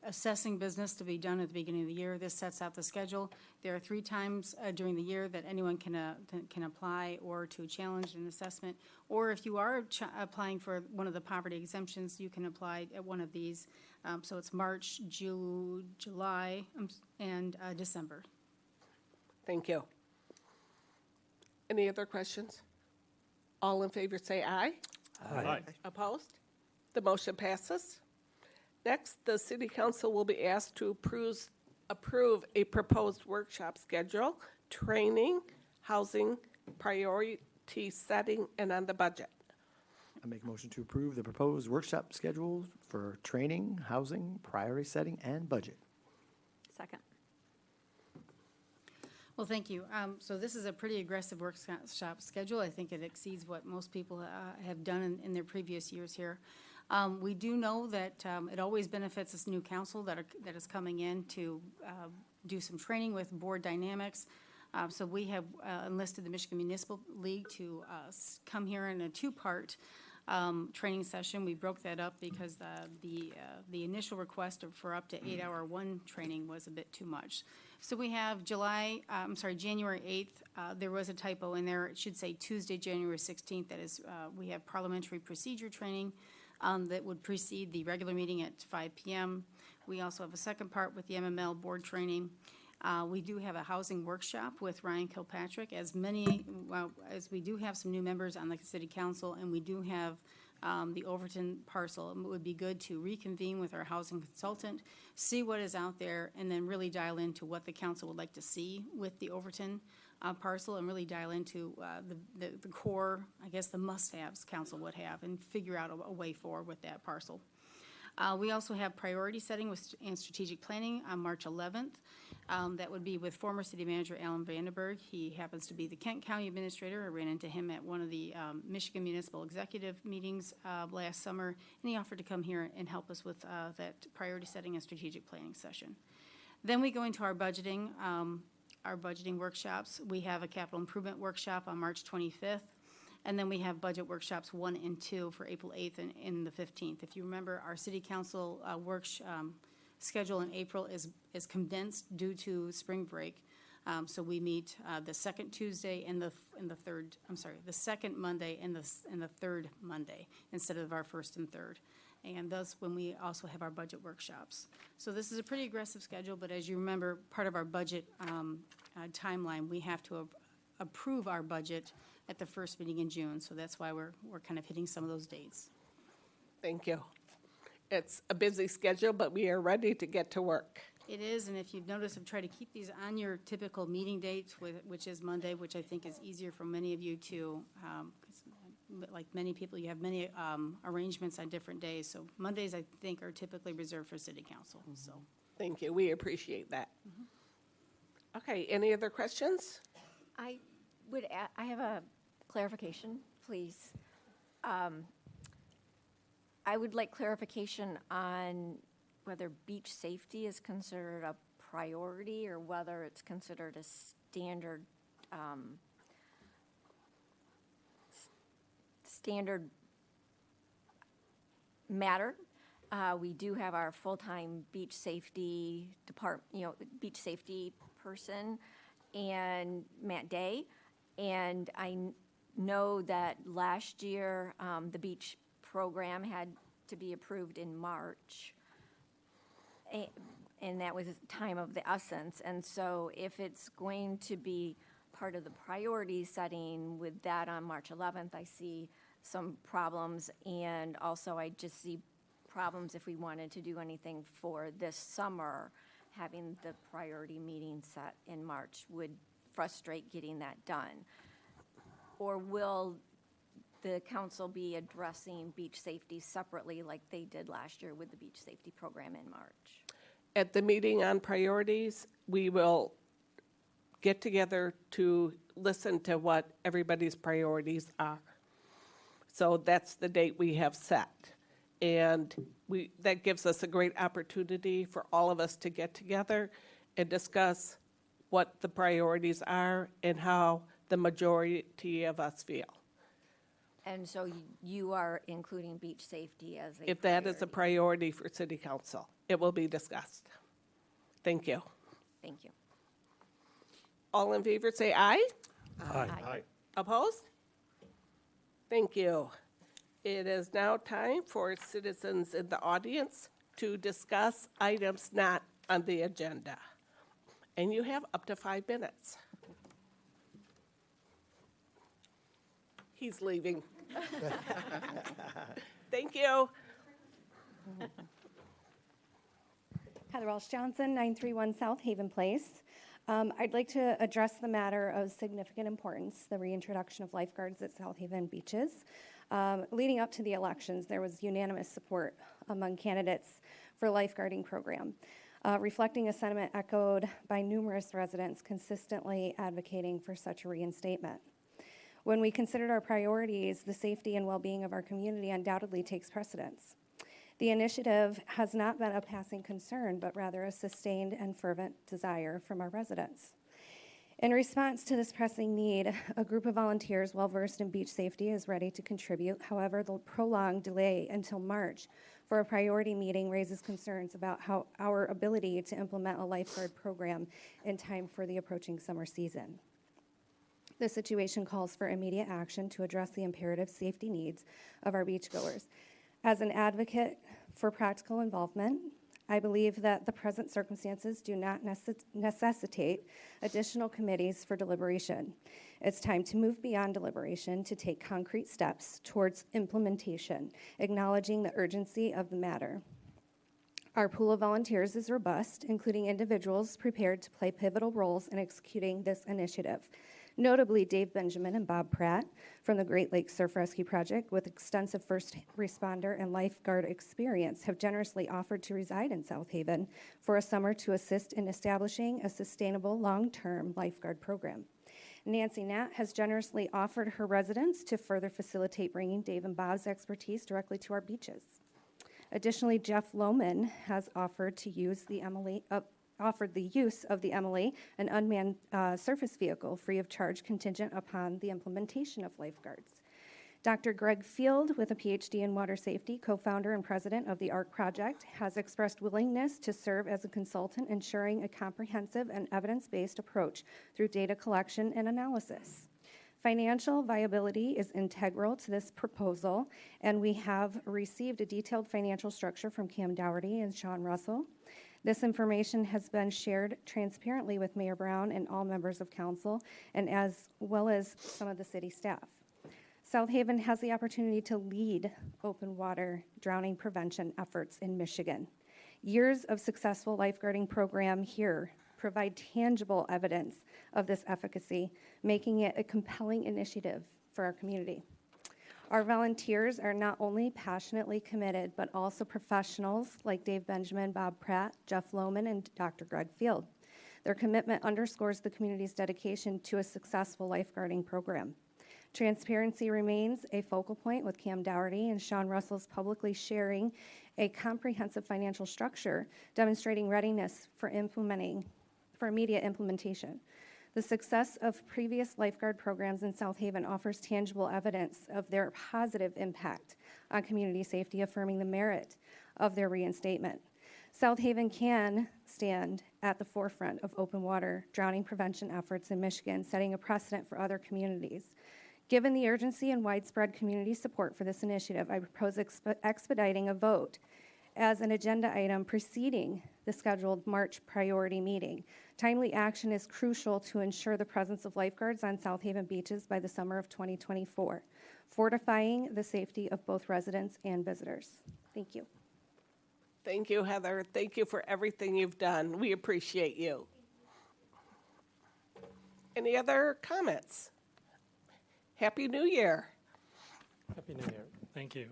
assessing business to be done at the beginning of the year. This sets out the schedule. There are 3 times during the year that anyone can apply or to challenge an assessment. Or if you are applying for one of the poverty exemptions, you can apply at one of these. So it's March, July, and December. Thank you. Any other questions? All in favor say aye. Aye. Opposed? The motion passes. Next, the city council will be asked to approve a proposed workshop schedule, training, housing, priority setting, and on the budget. I make a motion to approve the proposed workshop schedule for training, housing, priority setting, and budget. Second. Well, thank you. So this is a pretty aggressive workshop schedule. I think it exceeds what most people have done in their previous years here. We do know that it always benefits this new council that is coming in to do some training with board dynamics. So we have enlisted the Michigan Municipal League to come here in a two-part training session. We broke that up because the initial request for up to 8-hour one training was a bit too much. So we have January 8th. There was a typo in there. It should say Tuesday, January 16th. That is, we have parliamentary procedure training that would precede the regular meeting at 5 p.m. We also have a second part with the MML board training. We do have a housing workshop with Ryan Kilpatrick. As we do have some new members on the city council, and we do have the Overton parcel, it would be good to reconvene with our housing consultant, see what is out there, and then really dial into what the council would like to see with the Overton parcel, and really dial into the core, I guess, the must-haves council would have, and figure out a way forward with that parcel. We also have priority setting and strategic planning on March 11th. That would be with former city manager Alan Vandenberg. He happens to be the Kent County Administrator. I ran into him at one of the Michigan Municipal Executive meetings last summer, and he offered to come here and help us with that priority setting and strategic planning session. Then we go into our budgeting workshops. We have a capital improvement workshop on March 25th. And then we have budget workshops 1 and 2 for April 8th and the 15th. If you remember, our city council schedule in April is condensed due to spring break. So we meet the second Tuesday and the second Monday and the third Monday instead of our first and third. And thus when we also have our budget workshops. So this is a pretty aggressive schedule, but as you remember, part of our budget timeline, we have to approve our budget at the first meeting in June, so that's why we're kind of hitting some of those dates. Thank you. It's a busy schedule, but we are ready to get to work. It is, and if you've noticed, I've tried to keep these on your typical meeting date, which is Monday, which I think is easier for many of you to, 'cause like many people, you have many arrangements on different days, so Mondays, I think, are typically reserved for city council, so. Thank you. We appreciate that. Okay, any other questions? I have a clarification, please. I would like clarification on whether beach safety is considered a priority or whether it's considered a standard matter. We do have our full-time beach safety beach safety person, and Matt Day. And I know that last year, the beach program had to be approved in March. And that was time of the essence. And so if it's going to be part of the priority setting with that on March 11th, I see some problems. And also I just see problems if we wanted to do anything for this summer, having the priority meeting set in March would frustrate getting that done. Or will the council be addressing beach safety separately like they did last year with the beach safety program in March? At the meeting on priorities, we will get together to listen to what everybody's priorities are. So that's the date we have set. And that gives us a great opportunity for all of us to get together and discuss what the priorities are and how the majority of us feel. And so you are including beach safety as a If that is a priority for city council, it will be discussed. Thank you. Thank you. All in favor say aye. Aye. Opposed? Thank you. It is now time for citizens in the audience to discuss items not on the agenda. And you have up to 5 minutes. He's leaving. Thank you. Heather Welsh Johnson, 931 South Haven Place. I'd like to address the matter of significant importance, the reintroduction of lifeguards at South Haven beaches. Leading up to the elections, there was unanimous support among candidates for a lifeguarding program, reflecting a sentiment echoed by numerous residents consistently advocating for such a reinstatement. When we considered our priorities, the safety and well-being of our community undoubtedly takes precedence. The initiative has not been a passing concern, but rather a sustained and fervent desire from our residents. In response to this pressing need, a group of volunteers well-versed in beach safety is ready to contribute. However, the prolonged delay until March for a priority meeting raises concerns about how our ability to implement a lifeguard program in time for the approaching summer season. The situation calls for immediate action to address the imperative safety needs of our beachgoers. As an advocate for practical involvement, I believe that the present circumstances do not necessitate additional committees for deliberation. It's time to move beyond deliberation to take concrete steps towards implementation, acknowledging the urgency of the matter. Our pool of volunteers is robust, including individuals prepared to play pivotal roles in executing this initiative. Notably, Dave Benjamin and Bob Pratt from the Great Lakes Surf Rescue Project, with extensive first responder and lifeguard experience, have generously offered to reside in South Haven for a summer to assist in establishing a sustainable long-term lifeguard program. Nancy Nat has generously offered her residents to further facilitate bringing Dave and Bob's expertise directly to our beaches. Additionally, Jeff Lohman has offered the use of the Emily, an unmanned surface vehicle, free of charge, contingent upon the implementation of lifeguards. Dr. Greg Field, with a PhD in water safety, co-founder and president of the ARC Project, has expressed willingness to serve as a consultant, ensuring a comprehensive and evidence-based approach through data collection and analysis. Financial viability is integral to this proposal, and we have received a detailed financial structure from Cam Dougherty and Sean Russell. This information has been shared transparently with Mayor Brown and all members of council, and as well as some of the city staff. South Haven has the opportunity to lead open water drowning prevention efforts in Michigan. Years of successful lifeguarding program here provide tangible evidence of this efficacy, making it a compelling initiative for our community. Our volunteers are not only passionately committed, but also professionals like Dave Benjamin, Bob Pratt, Jeff Lohman, and Dr. Greg Field. Their commitment underscores the community's dedication to a successful lifeguarding program. Transparency remains a focal point, with Cam Dougherty and Sean Russell's publicly sharing a comprehensive financial structure demonstrating readiness for immediate implementation. The success of previous lifeguard programs in South Haven offers tangible evidence of their positive impact on community safety, affirming the merit of their reinstatement. South Haven can stand at the forefront of open water drowning prevention efforts in Michigan, setting a precedent for other communities. Given the urgency and widespread community support for this initiative, I propose expediting a vote as an agenda item preceding the scheduled March priority meeting. Timely action is crucial to ensure the presence of lifeguards on South Haven beaches by the summer of 2024, fortifying the safety of both residents and visitors. Thank you. Thank you, Heather. Thank you for everything you've done. We appreciate you. Any other comments? Happy New Year. Happy New Year. Thank you.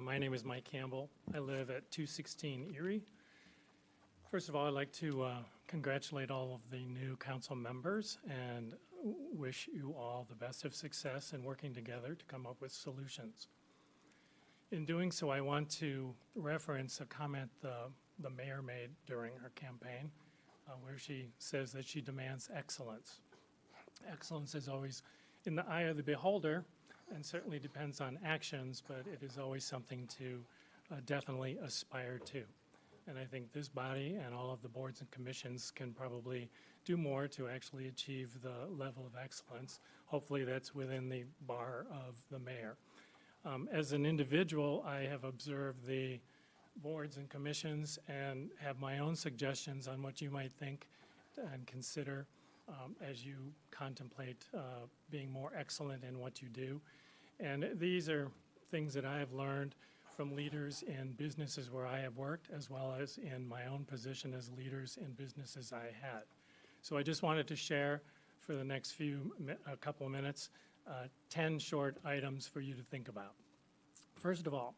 My name is Mike Campbell. I live at 216 Erie. First of all, I'd like to congratulate all of the new council members and wish you all the best of success in working together to come up with solutions. In doing so, I want to reference a comment the mayor made during her campaign, where she says that she demands excellence. Excellence is always in the eye of the beholder, and certainly depends on actions, but it is always something to definitely aspire to. And I think this body and all of the boards and commissions can probably do more to actually achieve the level of excellence. Hopefully that's within the bar of the mayor. As an individual, I have observed the boards and commissions and have my own suggestions on what you might think and consider as you contemplate being more excellent in what you do. And these are things that I have learned from leaders in businesses where I have worked, as well as in my own position as leaders in businesses I had. So I just wanted to share for the next a couple of minutes, 10 short items for you to think about. First of all,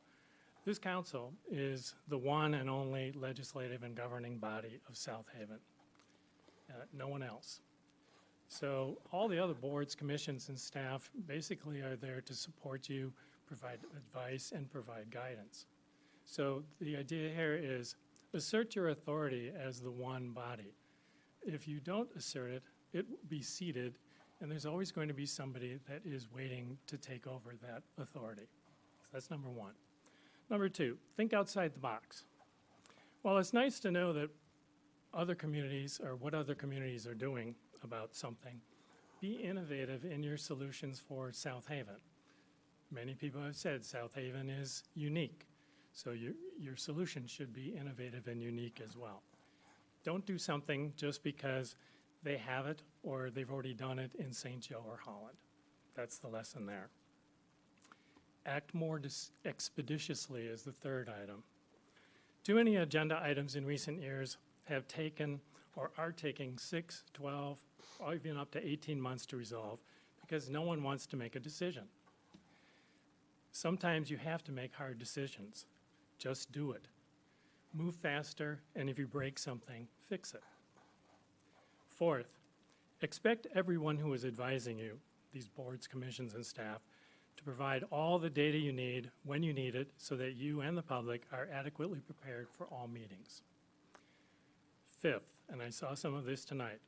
this council is the one and only legislative and governing body of South Haven. No one else. So all the other boards, commissions, and staff basically are there to support you, provide advice, and provide guidance. So the idea here is assert your authority as the one body. If you don't assert it, it will be ceded, and there's always going to be somebody that is waiting to take over that authority. So that's number one. Number two, think outside the box. While it's nice to know that other communities or what other communities are doing about something, be innovative in your solutions for South Haven. Many people have said South Haven is unique, so your solution should be innovative and unique as well. Don't do something just because they have it or they've already done it in St. Joe or Holland. That's the lesson there. Act more expeditiously is the third item. Too many agenda items in recent years have taken or are taking 6, 12, or even up to 18 months to resolve because no one wants to make a decision. Sometimes you have to make hard decisions. Just do it. Move faster, and if you break something, fix it. Fourth, expect everyone who is advising you, these boards, commissions, and staff, to provide all the data you need when you need it so that you and the public are adequately prepared for all meetings. Fifth, and I saw some of this tonight,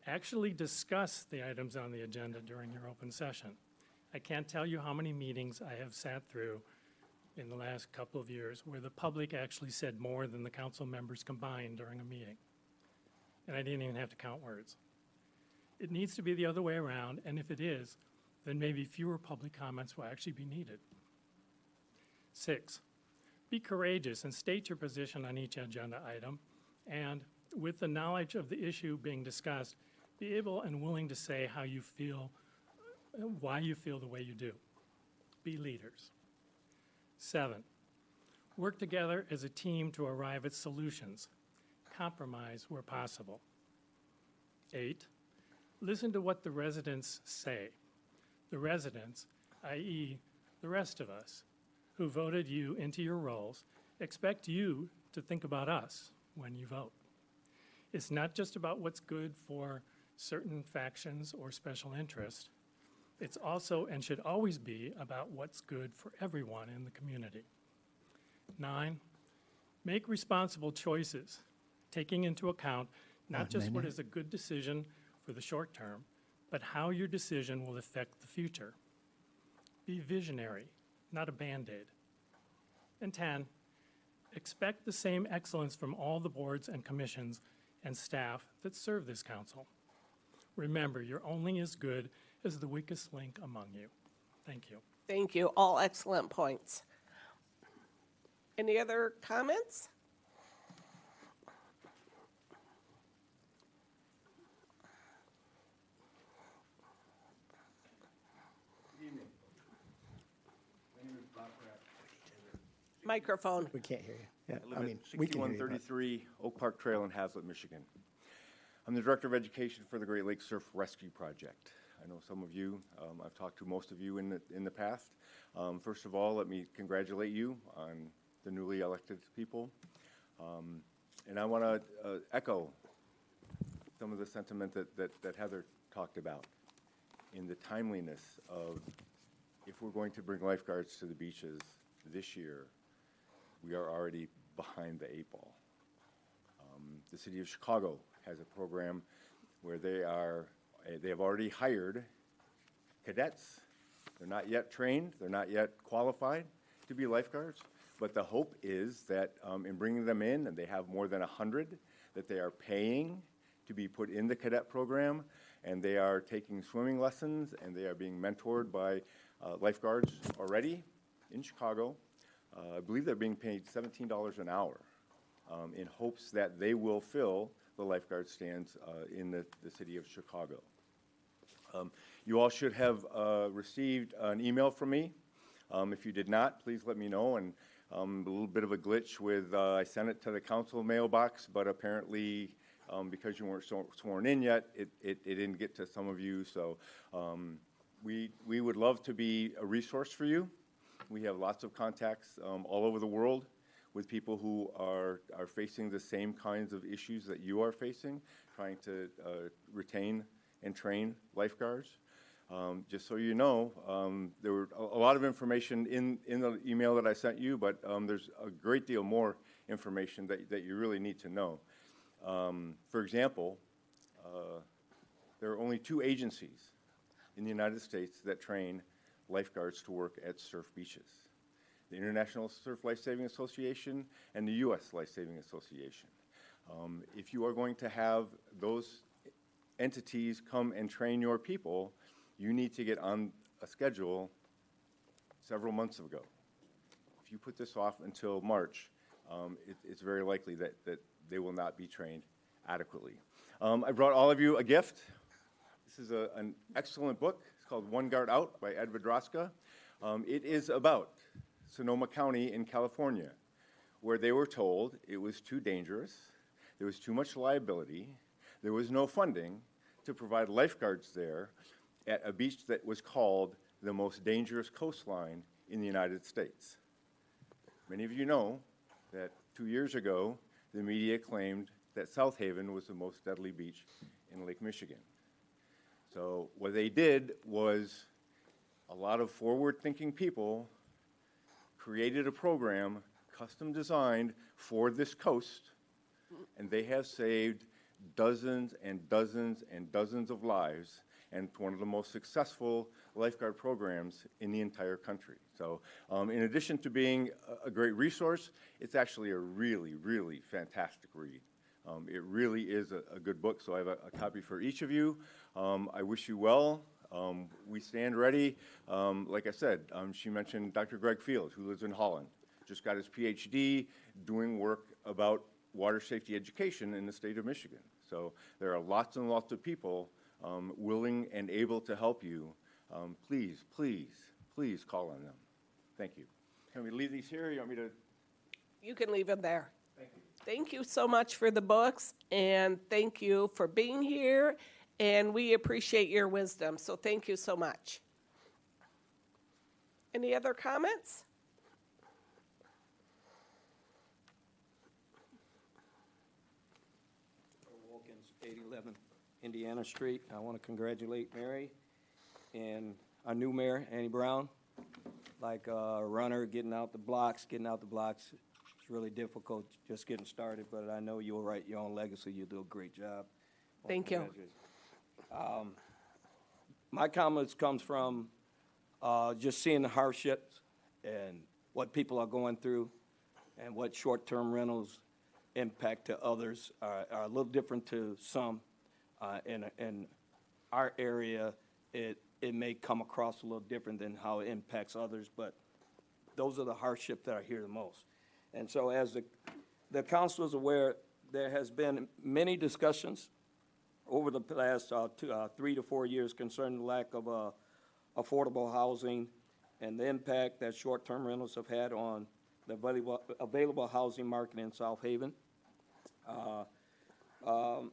actually discuss the items on the agenda during your open session. I can't tell you how many meetings I have sat through in the last couple of years where the public actually said more than the council members combined during a meeting. And I didn't even have to count words. It needs to be the other way around, and if it is, then maybe fewer public comments will actually be needed. 6, be courageous and state your position on each agenda item, and with the knowledge of the issue being discussed, be able and willing to say how you feel, why you feel the way you do. Be leaders. 7, work together as a team to arrive at solutions. Compromise where possible. 8, listen to what the residents say. The residents, i.e. the rest of us, who voted you into your roles, expect you to think about us when you vote. It's not just about what's good for certain factions or special interests. It's also and should always be about what's good for everyone in the community. 9, make responsible choices, taking into account not just what is a good decision for the short term, but how your decision will affect the future. Be visionary, not a Band-Aid. And 10, expect the same excellence from all the boards and commissions and staff that serve this council. Remember, you're only as good as the weakest link among you. Thank you. Thank you. All excellent points. Any other comments? Microphone. We can't hear you. Yeah, I live at we can hear you, but- 6133 Oak Park Trail in Hazlet, Michigan. I'm the Director of Education for the Great Lakes Surf Rescue Project. I know some of you, I've talked to most of you in the past. First of all, let me congratulate you on the newly elected people. And I want to echo some of the sentiment that Heather talked about in the timeliness of if we're going to bring lifeguards to the beaches this year, we are already behind the 8 ball. The city of Chicago has a program where they have already hired cadets. They're not yet trained, they're not yet qualified to be lifeguards, but the hope is that in bringing them in, and they have more than 100, that they are paying to be put in the cadet program, and they are taking swimming lessons, and they are being mentored by lifeguards already in Chicago. I believe they're being paid $17 an hour in hopes that they will fill the lifeguard stands in the city of Chicago. You all should have received an email from me. If you did not, please let me know. And a little bit of a glitch with, I sent it to the council mailbox, but apparently, because you weren't sworn in yet, it didn't get to some of you. So we would love to be a resource for you. We have lots of contacts all over the world with people who are facing the same kinds of issues that you are facing, trying to retain and train lifeguards. Just so you know, there were a lot of information in the email that I sent you, but there's a great deal more information that you really need to know. For example, there are only 2 agencies in the United States that train lifeguards to work at surf beaches: the International Surf Lifesaving Association and the U.S. Lifesaving Association. If you are going to have those entities come and train your people, you need to get on a schedule several months ago. If you put this off until March, it's very likely that they will not be trained adequately. I brought all of you a gift. This is an excellent book. It's called One Guard Out by Ed Vidroska. It is about Sonoma County in California, where they were told it was too dangerous, there was too much liability, there was no funding to provide lifeguards there at a beach that was called the most dangerous coastline in the United States. Many of you know that 2 years ago, the media claimed that South Haven was the most deadly beach in Lake Michigan. So what they did was a lot of forward-thinking people created a program custom designed for this coast, and they have saved dozens and dozens and dozens of lives, and one of the most successful lifeguard programs in the entire country. So in addition to being a great resource, it's actually a really, really fantastic read. It really is a good book, so I have a copy for each of you. I wish you well. We stand ready. Like I said, she mentioned Dr. Greg Field, who lives in Holland, just got his PhD doing work about water safety education in the state of Michigan. So there are lots and lots of people willing and able to help you. Please, please, please call on them. Thank you. Can we leave these here, or you want me to? You can leave them there. Thank you. Thank you so much for the books, and thank you for being here, and we appreciate your wisdom, so thank you so much. Any other comments? Wilkins, 811 Indiana Street. I want to congratulate Mary and our new mayor, Annie Brown. Like a runner, getting out the blocks. It's really difficult just getting started, but I know you'll write your own legacy. You'll do a great job. Thank you. My comments comes from just seeing the hardships and what people are going through and what short-term rentals impact to others are a little different to some. In our area, it may come across a little different than how it impacts others, but those are the hardships that I hear the most. And so as the council is aware, there has been many discussions over the last 3 to 4 years concerning the lack of affordable housing and the impact that short-term rentals have had on the available housing market in South Haven.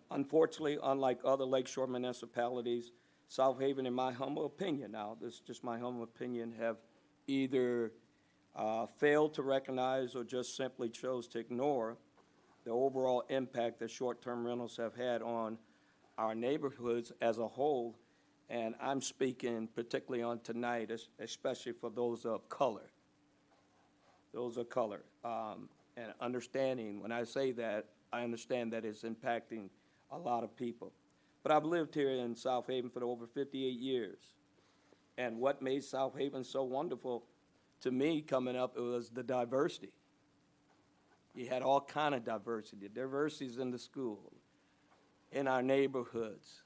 Unfortunately, unlike other lakeshore municipalities, South Haven, in my humble opinion, now this is just my humble opinion, have either failed to recognize or just simply chose to ignore the overall impact that short-term rentals have had on our neighborhoods as a whole. And I'm speaking particularly on tonight, especially for those of color. Those of color. And understanding, when I say that, I understand that it's impacting a lot of people. But I've lived here in South Haven for over 58 years. And what made South Haven so wonderful to me coming up, it was the diversity. You had all kind of diversity. Diversities in the school, in our neighborhoods,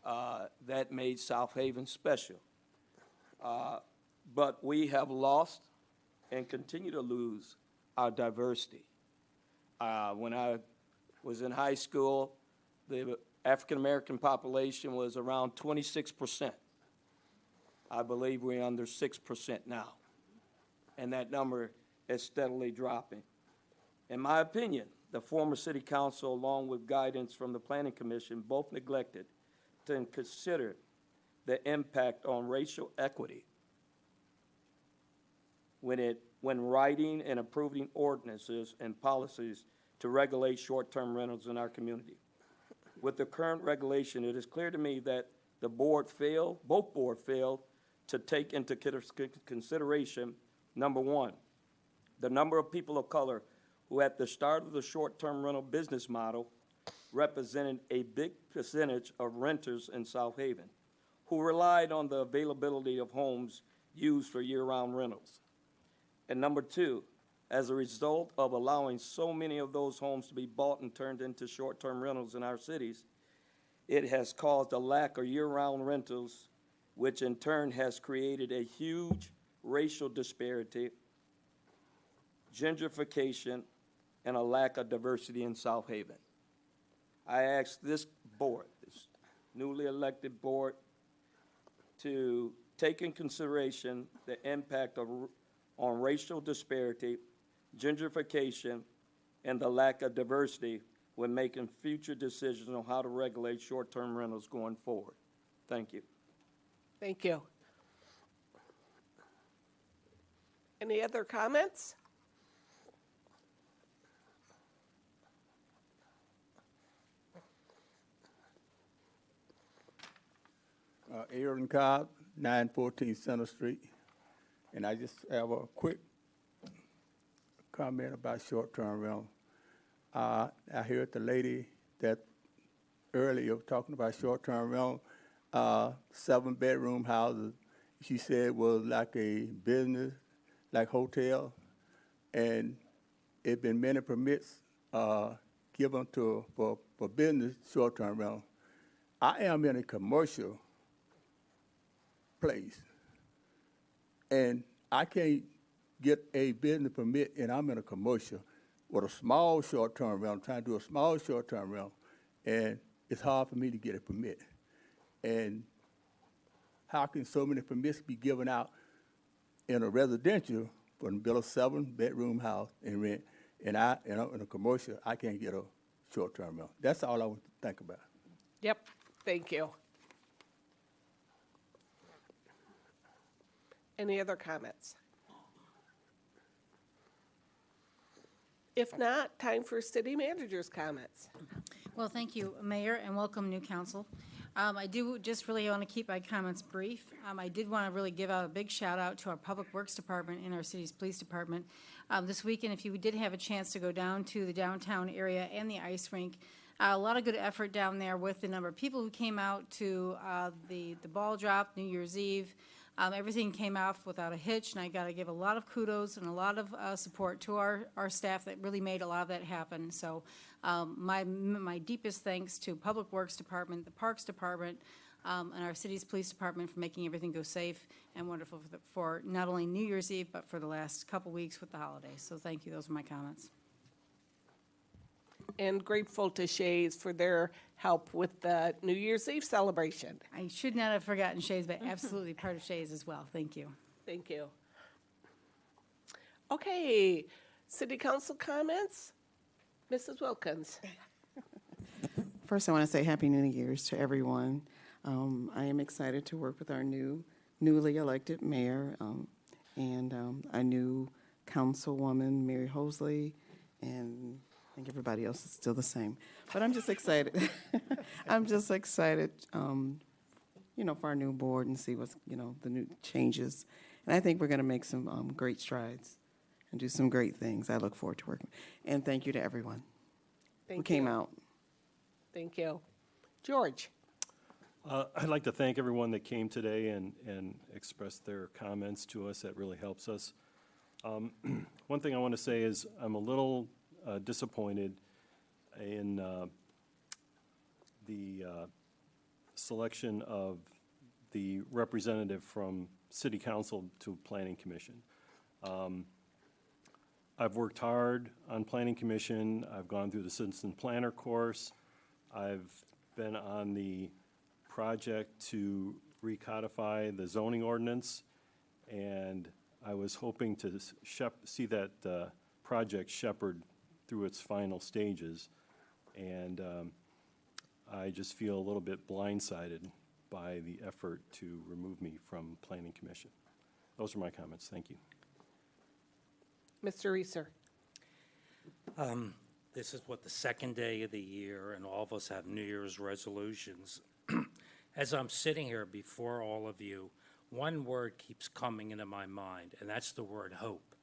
that made South Haven special. But we have lost and continue to lose our diversity. When I was in high school, African-American population was around 26%. I believe we're under 6% now, and that number is steadily dropping. In my opinion, the former city council, along with guidance from the planning commission, both neglected to consider the impact on racial equity when writing and approving ordinances and policies to regulate short-term rentals in our community. With the current regulation, it is clear to me that both board failed to take into consideration, number one, the number of people of color who at the start of the short-term rental business model represented a big percentage of renters in South Haven, who relied on the availability of homes used for year-round rentals. And number two, as a result of allowing so many of those homes to be bought and turned into short-term rentals in our cities, it has caused a lack of year-round rentals, which in turn has created a huge racial disparity, gentrification, and a lack of diversity in South Haven. I ask this board, this newly elected board, to take in consideration the impact on racial disparity, gentrification, and the lack of diversity when making future decisions on how to regulate short-term rentals going forward. Thank you. Thank you. Any other comments? Aaron Cobb, 914 Center Street. And I just have a quick comment about short-term rental. I heard the lady that earlier talking about short-term rental, 7-bedroom houses. She said was like a business, like hotel, and it been many permits given for business short-term rental. I am in a commercial place, and I can't get a business permit, and I'm in a commercial with a small short-term rental, trying to do a small short-term rental, and it's hard for me to get a permit. And how can so many permits be given out in a residential for to build a 7-bedroom house and rent, and in a commercial, I can't get a short-term rental? That's all I want to think about. Yep, thank you. Any other comments? If not, time for city manager's comments. Well, thank you, Mayor, and welcome, new council. I do just really want to keep my comments brief. I did want to really give out a big shout out to our Public Works Department and our city's police department. This weekend, if you did have a chance to go down to the downtown area and the ice rink, a lot of good effort down there with the number of people who came out to the ball drop, New Year's Eve. Everything came off without a hitch, and I got to give a lot of kudos and a lot of support to our staff that really made a lot of that happen. So my deepest thanks to Public Works Department, the Parks Department, and our city's police department for making everything go safe and wonderful for not only New Year's Eve, but for the last couple weeks with the holidays. So thank you. Those are my comments. And grateful to Shays for their help with the New Year's Eve celebration. I should not have forgotten Shays, but absolutely part of Shays as well. Thank you. Thank you. Okay, city council comments? Mrs. Wilkins. First, I want to say Happy New Year's to everyone. I am excited to work with our newly elected mayor and our new councilwoman, Mary Hosley, and I think everybody else is still the same. But I'm just excited. I'm just excited, for our new board and see what's, the new changes. And I think we're going to make some great strides and do some great things. I look forward to working. And thank you to everyone who came out. Thank you. George. I'd like to thank everyone that came today and expressed their comments to us. That really helps us. One thing I want to say is I'm a little disappointed in the selection of the representative from City Council to Planning Commission. I've worked hard on Planning Commission. I've gone through the Citizen Planner course. I've been on the project to recodify the zoning ordinance, and I was hoping to see that project shepherd through its final stages. And I just feel a little bit blindsided by the effort to remove me from Planning Commission. Those are my comments. Thank you. Mr. Reeser. This is what, the second day of the year, and all of us have New Year's resolutions. As I'm sitting here before all of you, one word keeps coming into my mind, and that's the word hope.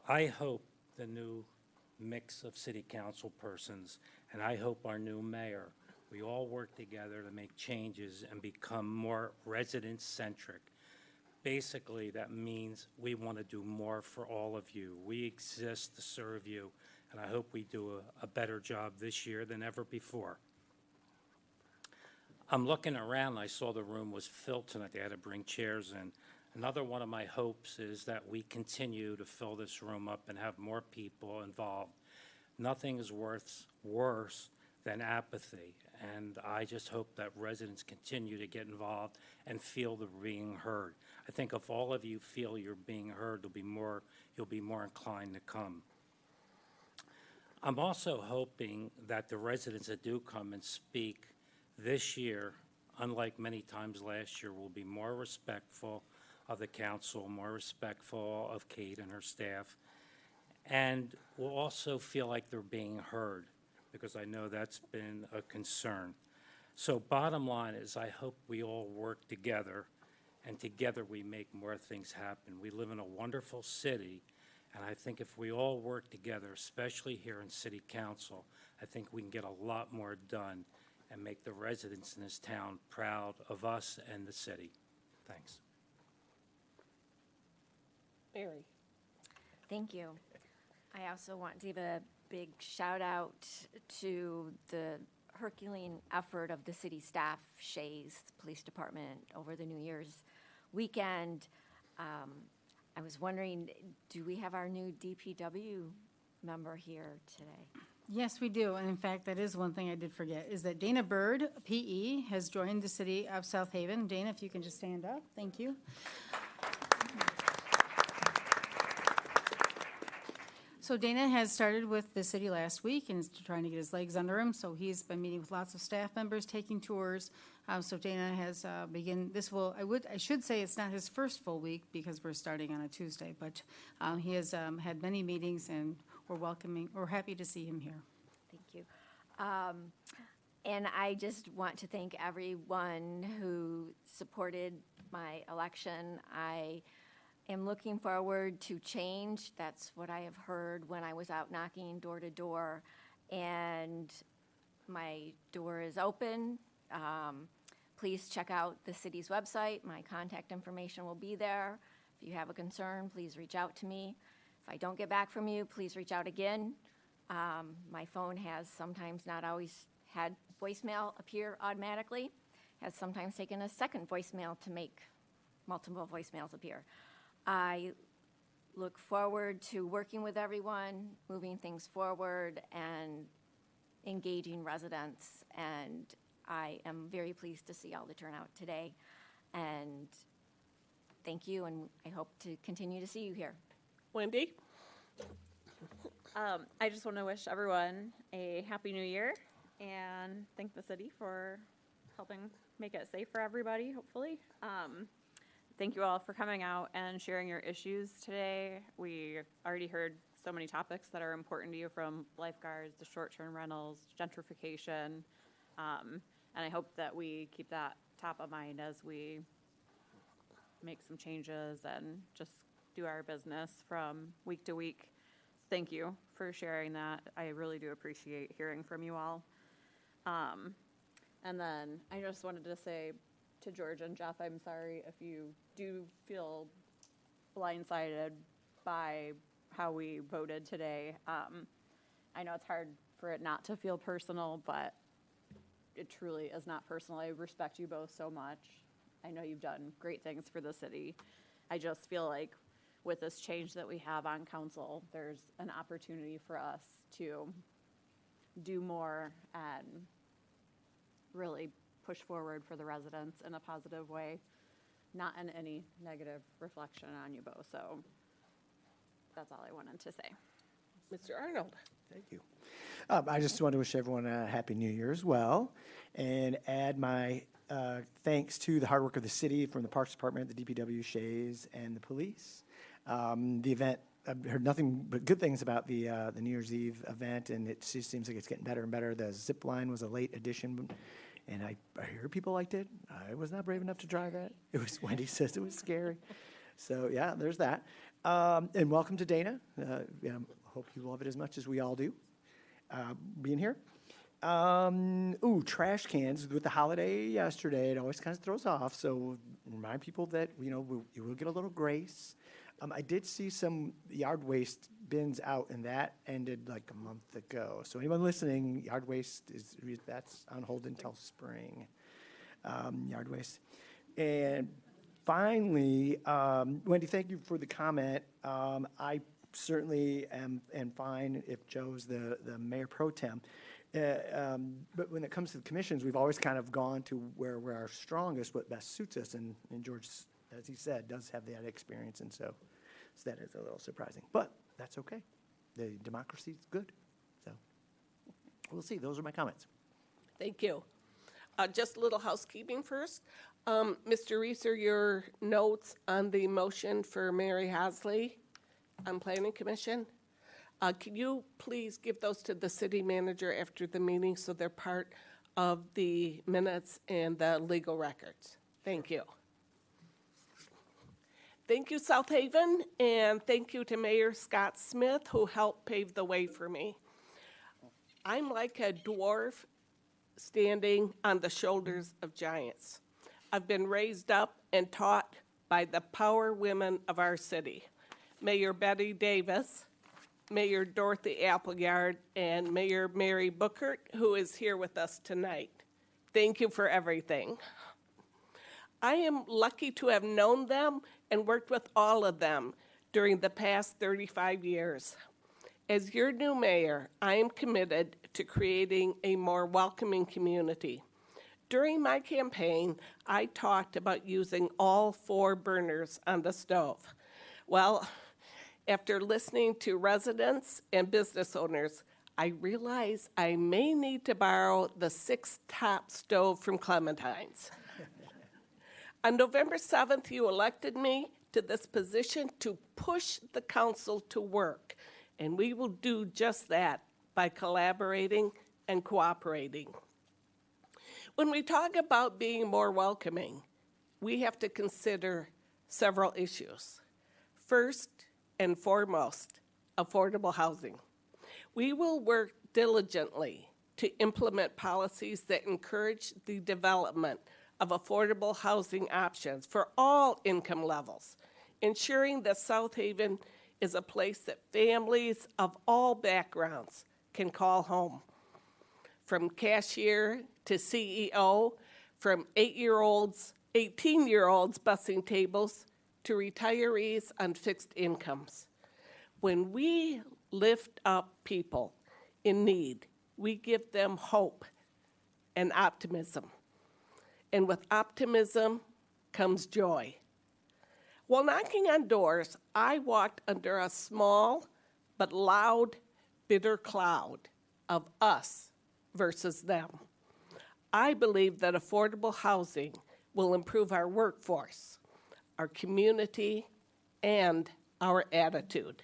I hope the new mix of city council persons, and I hope our new mayor, we all work together to make changes and become more resident-centric. Basically, that means we want to do more for all of you. We exist to serve you, and I hope we do a better job this year than ever before. I'm looking around, I saw the room was filled tonight. They had to bring chairs in. Another one of my hopes is that we continue to fill this room up and have more people involved. Nothing is worse than apathy, and I just hope that residents continue to get involved and feel they're being heard. I think if all of you feel you're being heard, you'll be more inclined to come. I'm also hoping that the residents that do come and speak this year, unlike many times last year, will be more respectful of the council, more respectful of Kate and her staff, and will also feel like they're being heard, because I know that's been a concern. So bottom line is, I hope we all work together, and together we make more things happen. We live in a wonderful city, and I think if we all work together, especially here in City Council, I think we can get a lot more done and make the residents in this town proud of us and the city. Thanks. Mary. Thank you. I also want to give a big shout out to the Herculean effort of the city staff, Shays Police Department, over the New Year's weekend. I was wondering, do we have our new DPW member here today? Yes, we do. And in fact, that is one thing I did forget, is that Dana Bird, PE, has joined the city of South Haven. Dana, if you can just stand up. Thank you. So Dana has started with the city last week and is trying to get his legs under him. So he's been meeting with lots of staff members, taking tours. So Dana has I should say it's not his first full week because we're starting on a Tuesday, but he has had many meetings, and we're happy to see him here. Thank you. And I just want to thank everyone who supported my election. I am looking forward to change. That's what I have heard when I was out knocking door to door. And my door is open. Please check out the city's website. My contact information will be there. If you have a concern, please reach out to me. If I don't get back from you, please reach out again. My phone has sometimes not always had voicemail appear automatically, has sometimes taken a second voicemail to make multiple voicemails appear. I look forward to working with everyone, moving things forward, and engaging residents. And I am very pleased to see all the turnout today. And thank you, and I hope to continue to see you here. Wendy? I just want to wish everyone a happy new year and thank the city for helping make it safe for everybody, hopefully. Thank you all for coming out and sharing your issues today. We already heard so many topics that are important to you, from lifeguards to short-term rentals, gentrification. And I hope that we keep that top of mind as we make some changes and just do our business from week to week. Thank you for sharing that. I really do appreciate hearing from you all. And then I just wanted to say to George and Jeff, I'm sorry if you do feel blindsided by how we voted today. I know it's hard for it not to feel personal, but it truly is not personal. I respect you both so much. I know you've done great things for the city. I just feel like with this change that we have on council, there's an opportunity for us to do more and really push forward for the residents in a positive way, not in any negative reflection on you both. So that's all I wanted to say. Mr. Arnold. Thank you. I just want to wish everyone a Happy New Year as well, and add my thanks to the hard work of the city, from the Parks Department, the DPW, Shays, and the police. The event, I've heard nothing but good things about the New Year's Eve event, and it just seems like it's getting better and better. The zip line was a late addition, and I hear people liked it. I was not brave enough to try that. It was, Wendy says it was scary. So yeah, there's that. And welcome to Dana. Hope you love it as much as we all do, being here. Trash cans with the holiday yesterday, it always kind of throws off. So remind people that, you will get a little grace. I did see some yard waste bins out, and that ended like a month ago. So anyone listening, yard waste that's on hold until spring. Yard waste. And finally, Wendy, thank you for the comment. I certainly am fine if Joe's the mayor pro tem. But when it comes to the commissions, we've always kind of gone to where we're our strongest, what best suits us. And George, as he said, does have that experience. And so that is a little surprising. But that's okay. The democracy is good. So we'll see. Those are my comments. Thank you. Just a little housekeeping first. Mr. Reeser, your notes on the motion for Mary Hasley on Planning Commission, can you please give those to the city manager after the meeting so they're part of the minutes and the legal records? Thank you. Thank you, South Haven, and thank you to Mayor Scott Smith, who helped pave the way for me. I'm like a dwarf standing on the shoulders of giants. I've been raised up and taught by the power women of our city, Mayor Betty Davis, Mayor Dorothy Appleyard, and Mayor Mary Bookert, who is here with us tonight. Thank you for everything. I am lucky to have known them and worked with all of them during the past 35 years. As your new mayor, I am committed to creating a more welcoming community. During my campaign, I talked about using all 4 burners on the stove. Well, after listening to residents and business owners, I realize I may need to borrow the 6-top stove from Clementine's. On November 7th, you elected me to this position to push the council to work, and we will do just that by collaborating and cooperating. When we talk about being more welcoming, we have to consider several issues. First and foremost, affordable housing. We will work diligently to implement policies that encourage the development of affordable housing options for all income levels, ensuring that South Haven is a place that families of all backgrounds can call home. From cashier to CEO, from 18-year-olds bussing tables to retirees on fixed incomes. When we lift up people in need, we give them hope and optimism. And with optimism comes joy. While knocking on doors, I walked under a small but loud, bitter cloud of us versus them. I believe that affordable housing will improve our workforce, our community, and our attitude.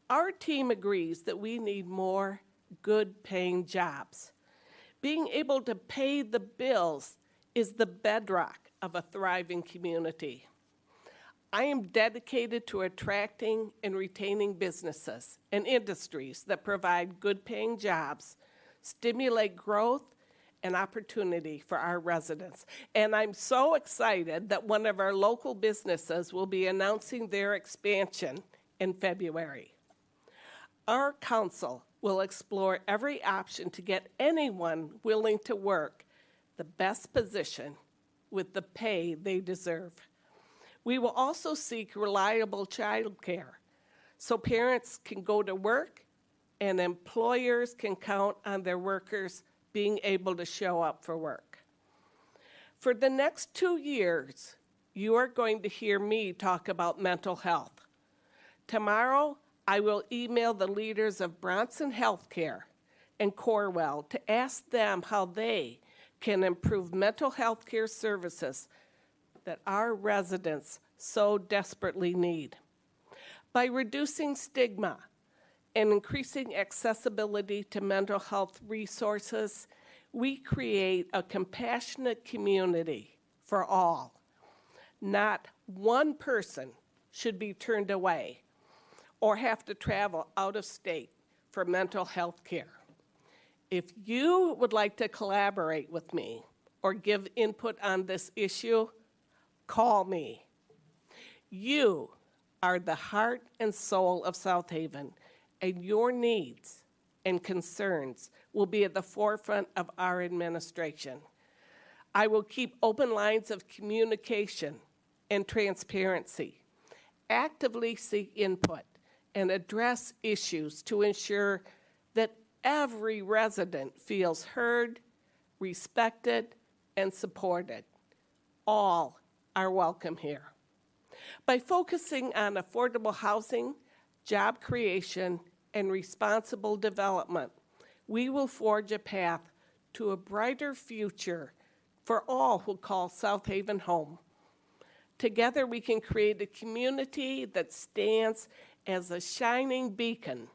Our team agrees that we need more good-paying jobs. Being able to pay the bills is the bedrock of a thriving community. I am dedicated to attracting and retaining businesses and industries that provide good-paying jobs, stimulate growth and opportunity for our residents. And I'm so excited that one of our local businesses will be announcing their expansion in February. Our council will explore every option to get anyone willing to work the best position with the pay they deserve. We will also seek reliable childcare so parents can go to work and employers can count on their workers being able to show up for work. For the next 2 years, you are going to hear me talk about mental health. Tomorrow, I will email the leaders of Bronson Healthcare and Corewell to ask them how they can improve mental health care services that our residents so desperately need. By reducing stigma and increasing accessibility to mental health resources, we create a compassionate community for all. Not one person should be turned away or have to travel out of state for mental health care. If you would like to collaborate with me or give input on this issue, call me. You are the heart and soul of South Haven, and your needs and concerns will be at the forefront of our administration. I will keep open lines of communication and transparency, actively seek input, and address issues to ensure that every resident feels heard, respected, and supported. All are welcome here. By focusing on affordable housing, job creation, and responsible development, we will forge a path to a brighter future for all who call South Haven home. Together, we can create a community that stands as a shining beacon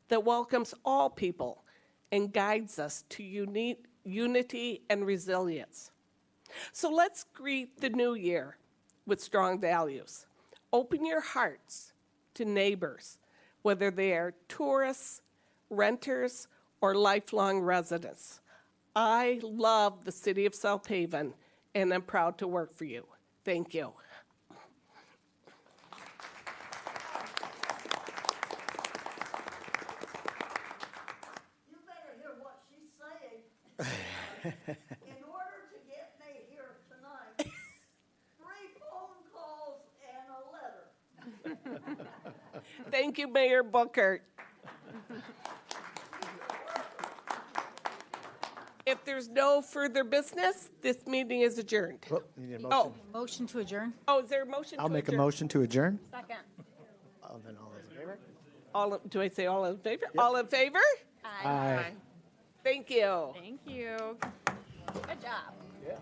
that welcomes all people and guides us to unity and resilience. So let's greet the new year with strong values. Open your hearts to neighbors, whether they are tourists, renters, or lifelong residents. I love the city of South Haven, and I'm proud to work for you. Thank you. You better hear what she's saying. In order to get me here tonight, 3 phone calls and a letter. Thank you, Mayor Booker. If there's no further business, this meeting is adjourned. Oh, you need a motion? Oh, Motion to adjourn? oh, is there a motion to I'll make a adjourn? motion to adjourn. Second. Then all those in favor? Do I say all in favor? All in favor? Aye. Thank you. Thank you. Good job. Yeah.